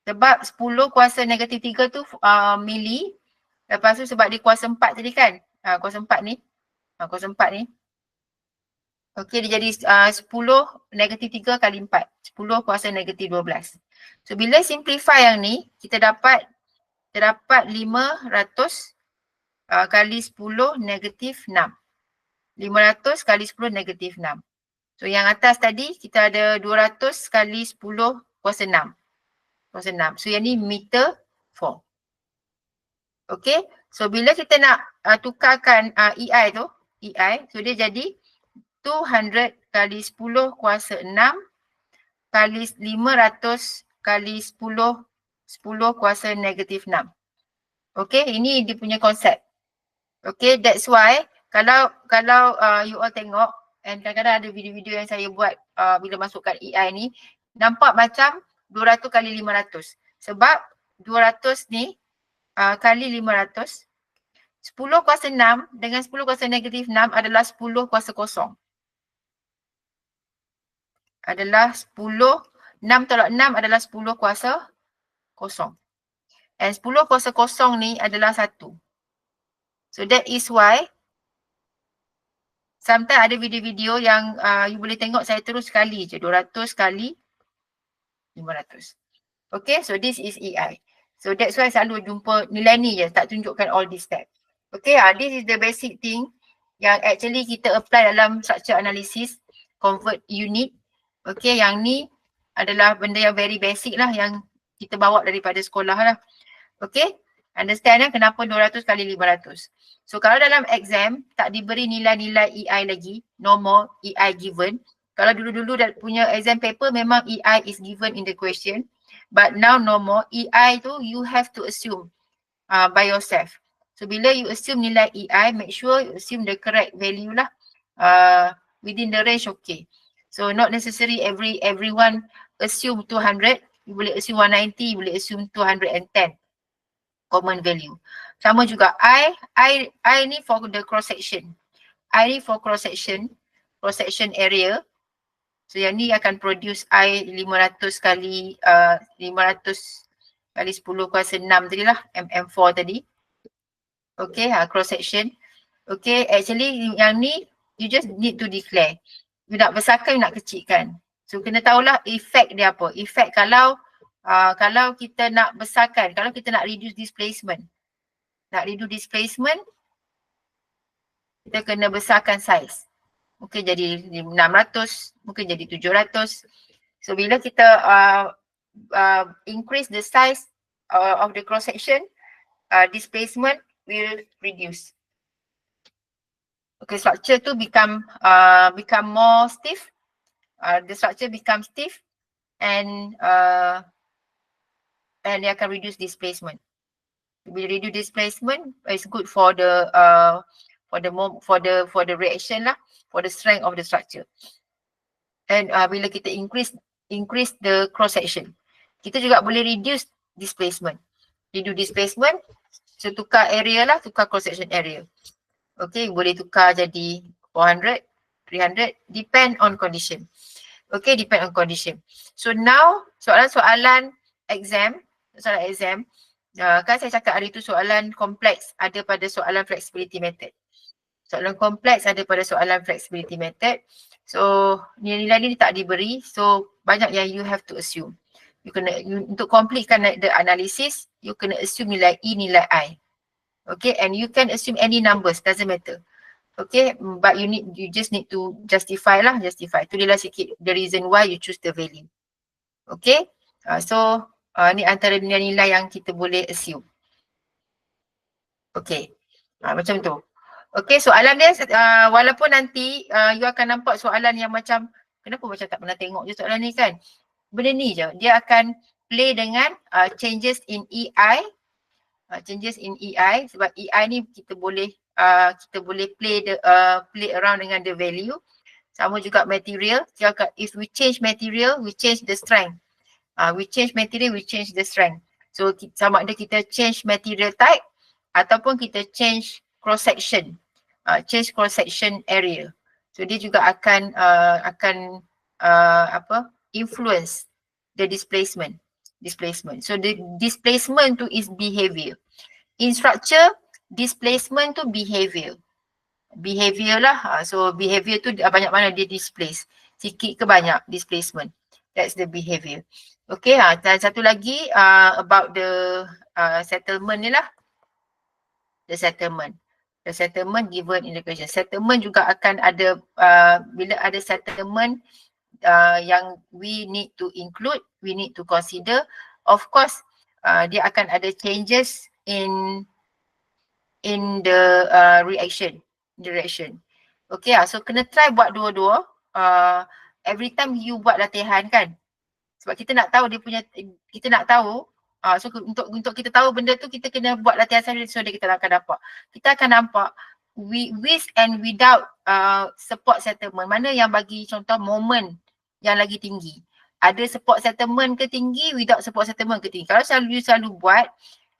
Speaker 1: Sebab 10 kuasa negatif 3 tu mili. Lepas tu sebab dia kuasa 4 tadi kan. Kuasa 4 ni. Kuasa 4 ni. Okey, dia jadi 10 negatif 3 kali 4. 10 kuasa negatif 12. So bila simplify yang ni, kita dapat 500 kali 10 negatif 6. 500 kali 10 negatif 6. So yang atas tadi kita ada 200 kali 10 kuasa 6. Kuasa 6. So yang ni meter 4. Okay, so bila kita nak tukarkan EI tu, EI, so dia jadi 200 kali 10 kuasa 6 kali 500 kali 10 kuasa negatif 6. Okay, ini dia punya konsep. Okay, that's why kalau you all tengok, and kadang-kadang ada video-video yang saya buat bila masukkan EI ni, nampak macam 200 kali 500. Sebab 200 ni kali 500, 10 kuasa 6 dengan 10 kuasa negatif 6 adalah 10 kuasa kosong. Adalah 10, 6 tolak 6 adalah 10 kuasa kosong. And 10 kuasa kosong ni adalah 1. So that is why sometimes ada video-video yang you boleh tengok saya terus sekali je, 200 kali 500. Okay, so this is EI. So that's why selalu jumpa nilai ni je, tak tunjukkan all these steps. Okay, this is the basic thing yang actually kita apply dalam structure analysis, convert unit. Okay, yang ni adalah benda yang very basic lah yang kita bawa daripada sekolah lah. Okay, understand kan kenapa 200 kali 500. So kalau dalam exam tak diberi nilai-nilai EI lagi, normal EI given. Kalau dulu-dulu punya exam paper memang EI is given in the question. But now no more, EI tu you have to assume by yourself. So bila you assume nilai EI, make sure you assume the correct value lah. Within the range, okay. So not necessary everyone assume 200, you boleh assume 190, you boleh assume 210 common value. Sama juga I ni for the cross section. I ni for cross section area. So yang ni akan produce I 500 kali 500 kali 10 kuasa 6 tadi lah, MM4 tadi. Okay, cross section. Okay, actually yang ni you just need to declare. You nak besarkan, you nak kecilkan. So kena tahulah efek dia apa. Efek kalau kita nak besarkan, kalau kita nak reduce displacement. Nak reduce displacement, kita kena besarkan size. Mungkin jadi 600, mungkin jadi 700. So bila kita increase the size of the cross section, displacement will reduce. Okay, structure tu become more stiff. The structure becomes stiff and dia akan reduce displacement. Bila reduce displacement, it's good for the reaction lah, for the strength of the structure. And bila kita increase the cross section, kita juga boleh reduce displacement. Reduce displacement, so tukar area lah, tukar cross section area. Okay, boleh tukar jadi 400, 300, depend on condition. Okay, depend on condition. So now, soalan-soalan exam, kan saya cakap hari tu soalan kompleks ada pada soalan flexibility method. Soalan kompleks ada pada soalan flexibility method. So nilai-nilai ni tak diberi, so banyak yang you have to assume. Untuk completekan the analysis, you kena assume nilai E, nilai I. Okay, and you can assume any numbers, doesn't matter. Okay, but you just need to justify. Tulislah sikit the reason why you choose the value. Okay, so ni antara nilai-nilai yang kita boleh assume. Okay, macam tu. Okay, soalan dia walaupun nanti you akan nampak soalan yang macam, kenapa macam tak pernah tengok je soalan ni kan. Benda ni je, dia akan play dengan changes in EI. Changes in EI, sebab EI ni kita boleh play around dengan the value. Sama juga material, if we change material, we change the strength. We change material, we change the strength. So sama ada kita change material type ataupun kita change cross section, cross section area. So dia juga akan influence the displacement. So the displacement tu is behavior. In structure, displacement tu behavior. Behavior lah. So behavior tu banyak mana dia displace. Sikit ke banyak displacement. That's the behavior. Okay, dan satu lagi about the settlement ni lah. The settlement given in the question. Settlement juga akan ada, bila ada settlement yang we need to include, we need to consider. Of course, dia akan ada changes in in the reaction. Okay, so kena try buat dua-dua. Every time you buat latihan kan. Sebab kita nak tahu dia punya, kita nak tahu. So untuk kita tahu benda tu, kita kena buat latihan sendiri so kita akan dapat. Kita akan nampak with and without support settlement. Mana yang bagi contoh moment yang lagi tinggi. Ada support settlement ke tinggi, without support settlement ke tinggi. Kalau selalu buat,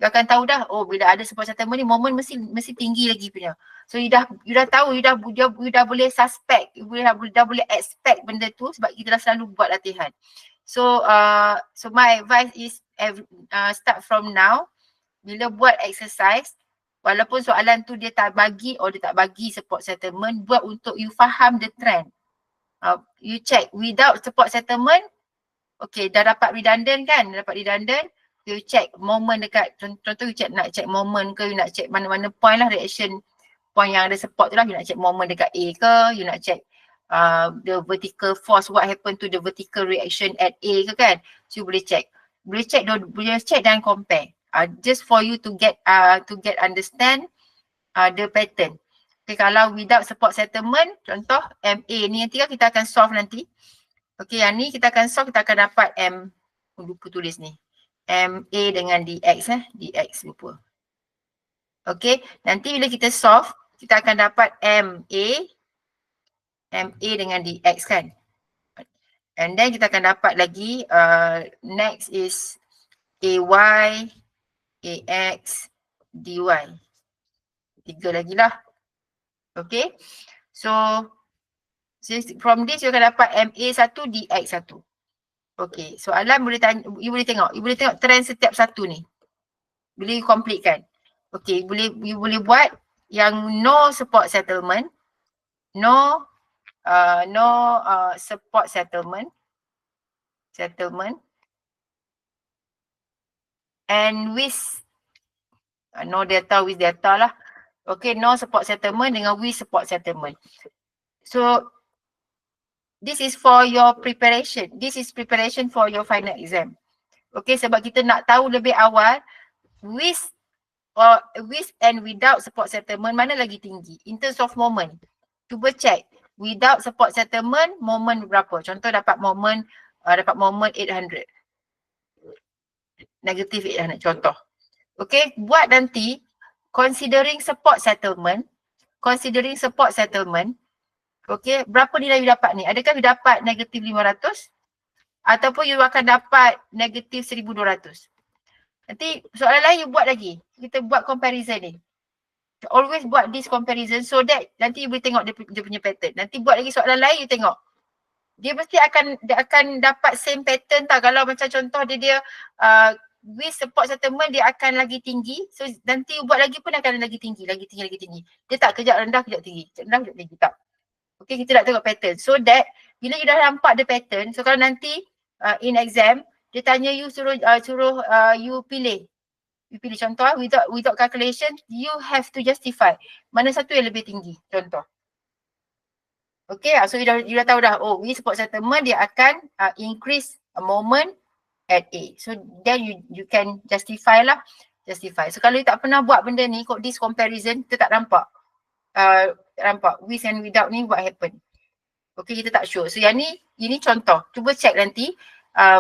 Speaker 1: you akan tahu dah, oh bila ada support settlement ni moment mesti tinggi lagi punya. So you dah tahu, you dah boleh suspect, you dah boleh expect benda tu sebab kita dah selalu buat latihan. So my advice is start from now. Bila buat exercise, walaupun soalan tu dia tak bagi dia tak bagi support settlement, buat untuk you faham the trend. You check without support settlement, okay dah dapat redundant kan, you check moment dekat, contoh you nak check moment ke, you nak check mana-mana point lah, reaction point yang ada support tu lah, you nak check moment dekat A ke, you nak check the vertical force, what happened to the vertical reaction at A ke kan. So you boleh check dan compare. Just for you to get understand the pattern. Okay, kalau without support settlement, contoh MA ni nanti kan kita akan solve nanti. Okay, yang ni kita akan solve, kita akan dapat lupa tulis ni. MA dengan DX DX lupa. Okay, nanti bila kita solve, kita akan dapat MA dengan DX kan. And then kita akan dapat lagi, next is AY, AX, DY. 3 lagi lah. Okay, so from this you akan dapat MA1, DX1. Okay, soalan you boleh tengok trend setiap satu ni. Bila you complete kan. Okay, you boleh buat yang no support settlement, no support settlement, and with no data, with data lah. Okay, no support settlement dengan with support settlement. So this is for your preparation. This is preparation for your final exam. Okay, sebab kita nak tahu lebih awal with and without support settlement mana lagi tinggi in terms of moment. Cuba check without support settlement moment berapa. Contoh dapat moment 800. Negative 800 contoh. Okay, buat nanti considering support settlement. Okay, berapa nilai you dapat ni? Adakah you dapat negative 500 ataupun you akan dapat negative 1200? Nanti soalan lain you buat lagi. Kita buat comparison ni. Always buat this comparison so that nanti you boleh tengok dia punya pattern. Nanti buat lagi soalan lain you tengok. Dia mesti akan dapat same pattern tau. Kalau macam contoh dia with support settlement dia akan lagi tinggi. So nanti you buat lagi pun akan lagi tinggi. Dia tak kejap rendah, kejap tinggi. Tak. Okay, kita nak tengok pattern. So that bila you dah nampak the pattern, so kalau nanti in exam dia tanya you suruh you pilih. You pilih contoh without calculation, you have to justify mana satu yang lebih tinggi contoh. Okay, so you dah tahu dah, oh with support settlement dia akan increase a moment at A. So then you can justify. So kalau you tak pernah buat benda ni, this comparison, kita tak nampak. With and without ni what happen. Okay, kita tak sure. So yang ni, ini contoh. Cuba check nanti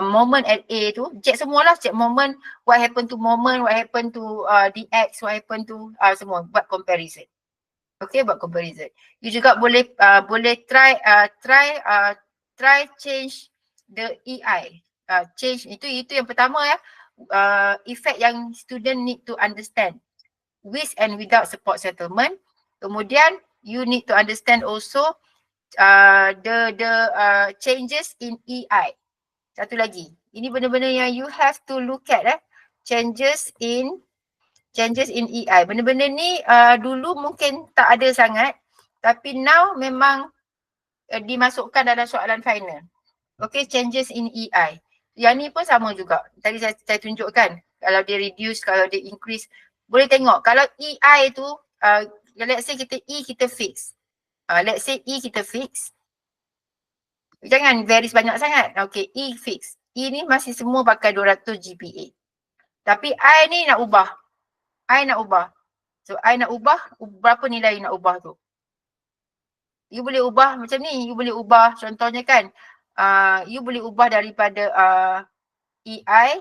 Speaker 1: moment at A tu. Check semualah. Check moment, what happen to moment, what happen to DX, what happen to semua. Buat comparison. Okay, buat comparison. You juga boleh try change the EI. Change itu yang pertama ya. Effect yang student need to understand. With and without support settlement. Kemudian you need to understand also the changes in EI. Satu lagi. Ini benda-benda yang you have to look at changes in EI. Benda-benda ni dulu mungkin tak ada sangat, tapi now memang dimasukkan dalam soalan final. Okay, changes in EI. Yang ni pun sama juga. Tadi saya tunjukkan. Kalau dia reduce, kalau dia increase. Boleh tengok. Kalau EI tu, let's say kita fix. Let's say E kita fix. Jangan varies banyak sangat. Okay, E fix. E ni masih semua pakai 200 GPA. Tapi I ni nak ubah. So I nak ubah, berapa nilai you nak ubah tu. You boleh ubah macam ni, you boleh ubah contohnya kan, you boleh ubah daripada EI,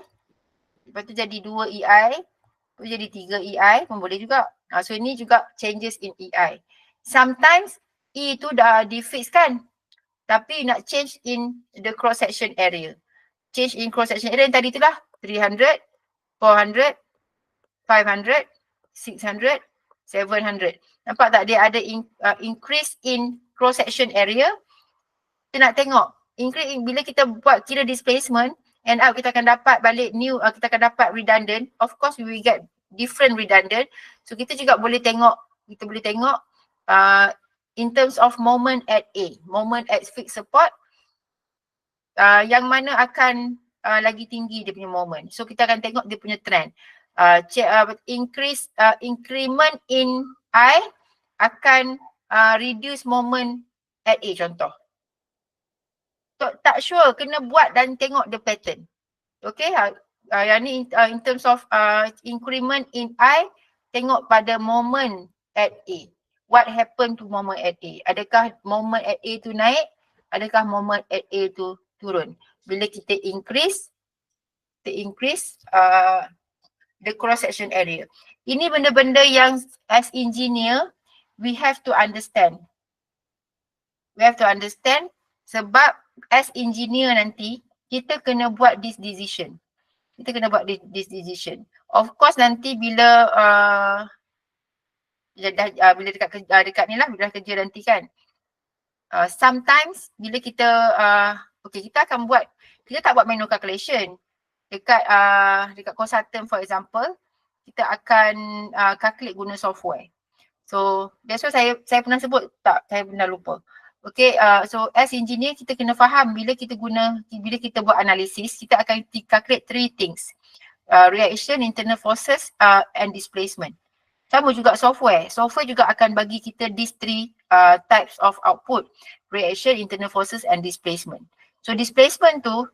Speaker 1: lepas tu jadi 2 EI, lepas tu jadi 3 EI pun boleh juga. So ini juga changes in EI. Sometimes E tu dah di-fix kan, tapi nak change in the cross section area. Change in cross section area yang tadi tu lah 300, 400, 500, 600, 700. Nampak tak dia ada increase in cross section area. Kita nak tengok increase bila kita buat kira displacement, end up kita akan dapat balik new, kita akan dapat redundant. Of course we will get different redundant. So kita juga boleh tengok, in terms of moment at A, moment at fixed support, yang mana akan lagi tinggi dia punya moment. So kita akan tengok dia punya trend. Increment in I akan reduce moment at A contoh. Tak sure, kena buat dan tengok the pattern. Okay, yang ni in terms of increment in I, tengok pada moment at A. What happened to moment at A? Adakah moment at A tu naik? Adakah moment at A tu turun? Bila kita increase the cross section area. Ini benda-benda yang as engineer we have to understand. We have to understand sebab as engineer nanti kita kena buat this decision. Kita kena buat this decision. Of course nanti bila bila dekat ni lah, bila kerja nanti kan. Sometimes bila kita kita akan buat, kita tak buat manual calculation. Dekat consultant for example, kita akan calculate guna software. So that's why saya pernah sebut tak, saya pernah lupa. Okay, so as engineer kita kena faham bila kita buat analisis, kita akan calculate 3 things. Reaction, internal forces and displacement. Sama juga software. Software juga akan bagi kita these 3 types of output. Reaction, internal forces and displacement. So displacement tu,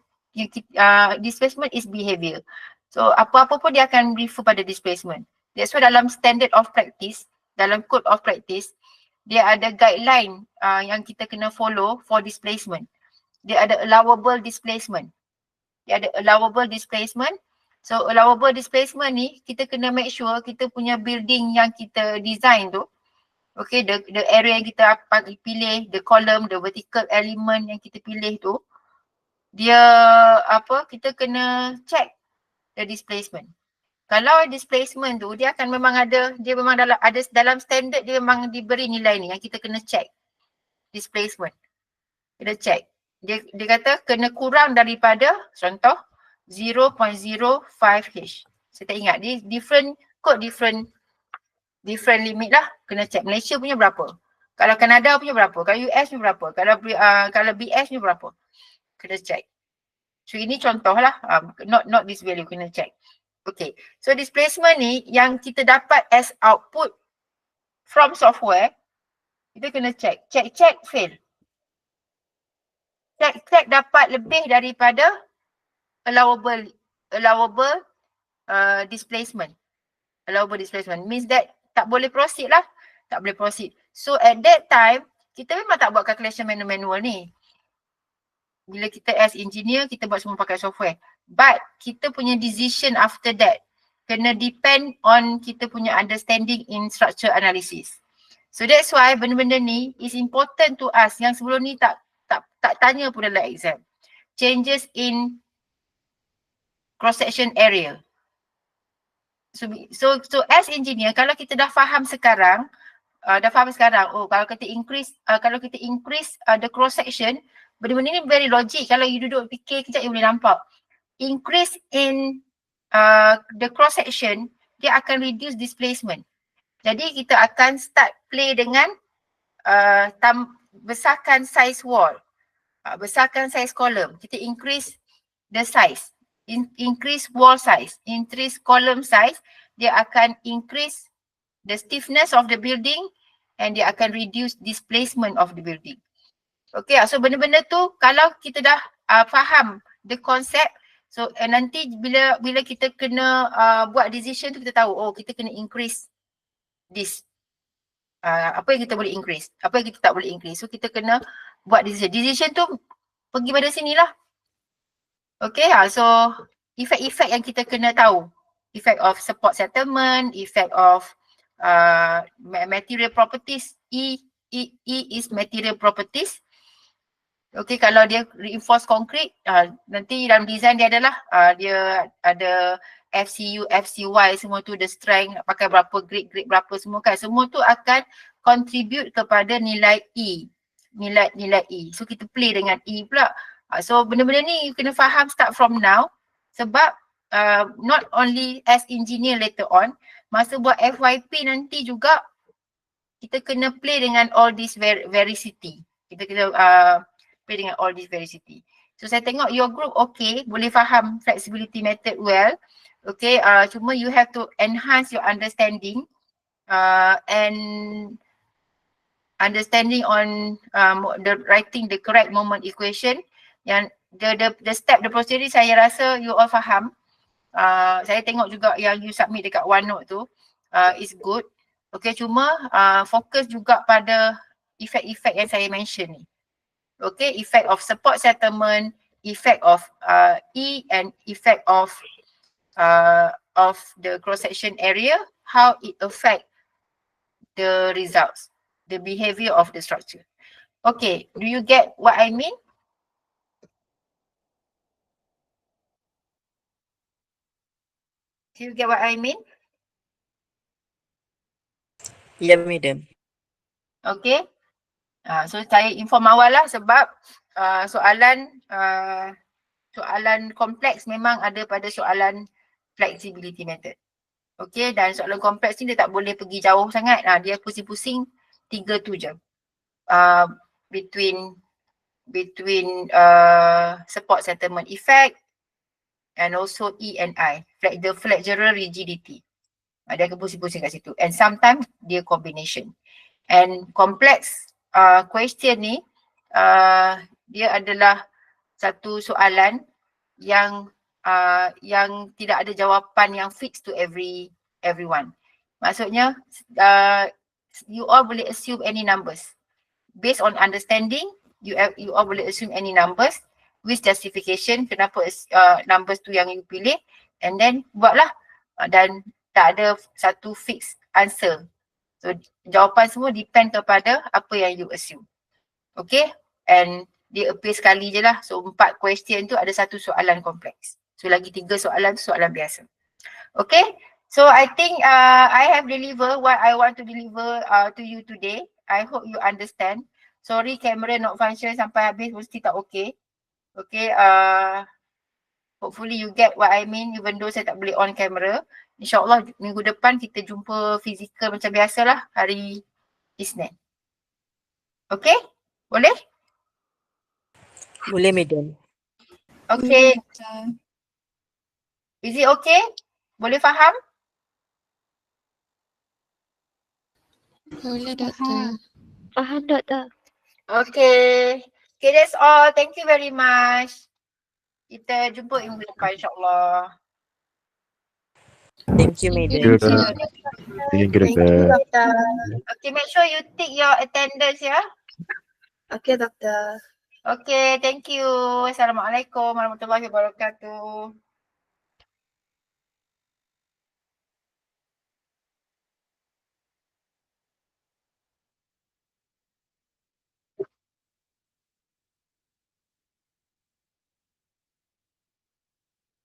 Speaker 1: displacement is behavior. So apa-apa pun dia akan refer pada displacement. That's why dalam standard of practice, dalam code of practice, dia ada guideline yang kita kena follow for displacement. Dia ada allowable displacement. So allowable displacement ni kita kena make sure kita punya building yang kita design tu, okay, the area yang kita pilih, the column, the vertical element yang kita pilih tu, dia kita kena check the displacement. Kalau displacement tu dia akan memang ada, dia memang dalam standard dia memang diberi nilai ni yang kita kena check. Displacement. Kita check. Dia kata kena kurang daripada contoh 0.05H. Saya tak ingat, dia different limit lah, kena check. Malaysia punya berapa? Kalau Kanada punya berapa? Kalau US punya berapa? Kalau BS punya berapa? Kena check. So ini contoh lah, not this value, kena check. Okay, so displacement ni yang kita dapat as output from software, kita kena check. Check, fail. Check dapat lebih daripada allowable displacement. Allowable displacement means that tak boleh proceed lah. Tak boleh proceed. So at that time, kita memang tak buat calculation manual ni. Bila kita as engineer, kita buat semua pakai software. But kita punya decision after that kena depend on kita punya understanding in structure analysis. So that's why benda-benda ni is important to us yang sebelum ni tak tanya pun dalam exam. Changes in cross section area. So as engineer, kalau kita dah faham sekarang, oh kalau kita increase the cross section, benda-benda ni very logic. Kalau you duduk fikir kejap you boleh nampak. Increase in the cross section, dia akan reduce displacement. Jadi kita akan start play dengan besarkan size wall, besarkan size column. Kita increase the size, increase wall size, increase column size. Dia akan increase the stiffness of the building and dia akan reduce displacement of the building. Okay, so benda-benda tu kalau kita dah faham the concept, so nanti bila kita kena buat decision tu kita tahu, oh kita kena increase this. Apa yang kita boleh increase, apa yang kita tak boleh increase. So kita kena buat decision. Decision tu pergi pada sini lah. Okay, so efek-efek yang kita kena tahu. Effect of support settlement, effect of material properties. E is material properties. Okay, kalau dia reinforced concrete, nanti dalam design dia adalah dia ada FCU, FCY, semua tu the strength, pakai berapa grade berapa semua kan. Semua tu akan contribute kepada nilai E. Nilai E. So kita play dengan E pula. So benda-benda ni you kena faham start from now. Sebab not only as engineer later on, masa buat FYP nanti juga kita kena play dengan all this veracity. Kita kena play dengan all this veracity. So saya tengok your group okay, boleh faham flexibility method well. Okay, cuma you have to enhance your understanding and understanding on the writing the correct moment equation. Yang the step, the procedure saya rasa you all faham. Saya tengok juga yang you submit dekat OneNote tu is good. Okay, cuma fokus juga pada efek-efek yang saya mention ni. Okay, effect of support settlement, effect of E and effect of the cross-section area, how it affect the results, the behavior of the structure. Okay, do you get what I mean? Do you get what I mean?
Speaker 4: Ya, madam.
Speaker 1: Okay. So saya inform awal lah sebab soalan kompleks memang ada pada soalan flexibility method. Okay, dan soalan kompleks ni dia tak boleh pergi jauh sangat. Dia pusing-pusing 3 tu je. Between support settlement effect and also E and I, the flexural rigidity. Dia akan pusing-pusing kat situ. And sometimes dia combination. And complex question ni dia adalah satu soalan yang tidak ada jawapan yang fix to everyone. Maksudnya you all boleh assume any numbers. Based on understanding, you all boleh assume any numbers with justification kenapa numbers tu yang you pilih, and then buatlah dan tak ada satu fixed answer. So jawapan semua depend kepada apa yang you assume. Okay, and dia appear sekali je lah. So 4 question tu ada satu soalan kompleks. So lagi 3 soalan tu soalan biasa. Okay, so I think I have delivered what I want to deliver to you today. I hope you understand. Sorry camera not function sampai habis mesti tak okay. Okay, hopefully you get what I mean even though saya tak boleh on camera. InsyaAllah minggu depan kita jumpa fizikal macam biasalah hari Isnin. Okay, boleh?
Speaker 4: Boleh, madam.
Speaker 1: Okay. Is it okay? Boleh faham?
Speaker 3: Boleh, Doktor.
Speaker 5: Faham, Doktor.
Speaker 1: Okay. Okay, that's all. Thank you very much. Kita jumpa minggu depan insyaAllah.
Speaker 4: Thank you, madam.
Speaker 2: Thank you, Doktor.
Speaker 1: Okay, make sure you tick your attendance ya.
Speaker 5: Okay, Doktor.
Speaker 1: Okay, thank you. Assalamualaikum warahmatullahi wabarakatuh.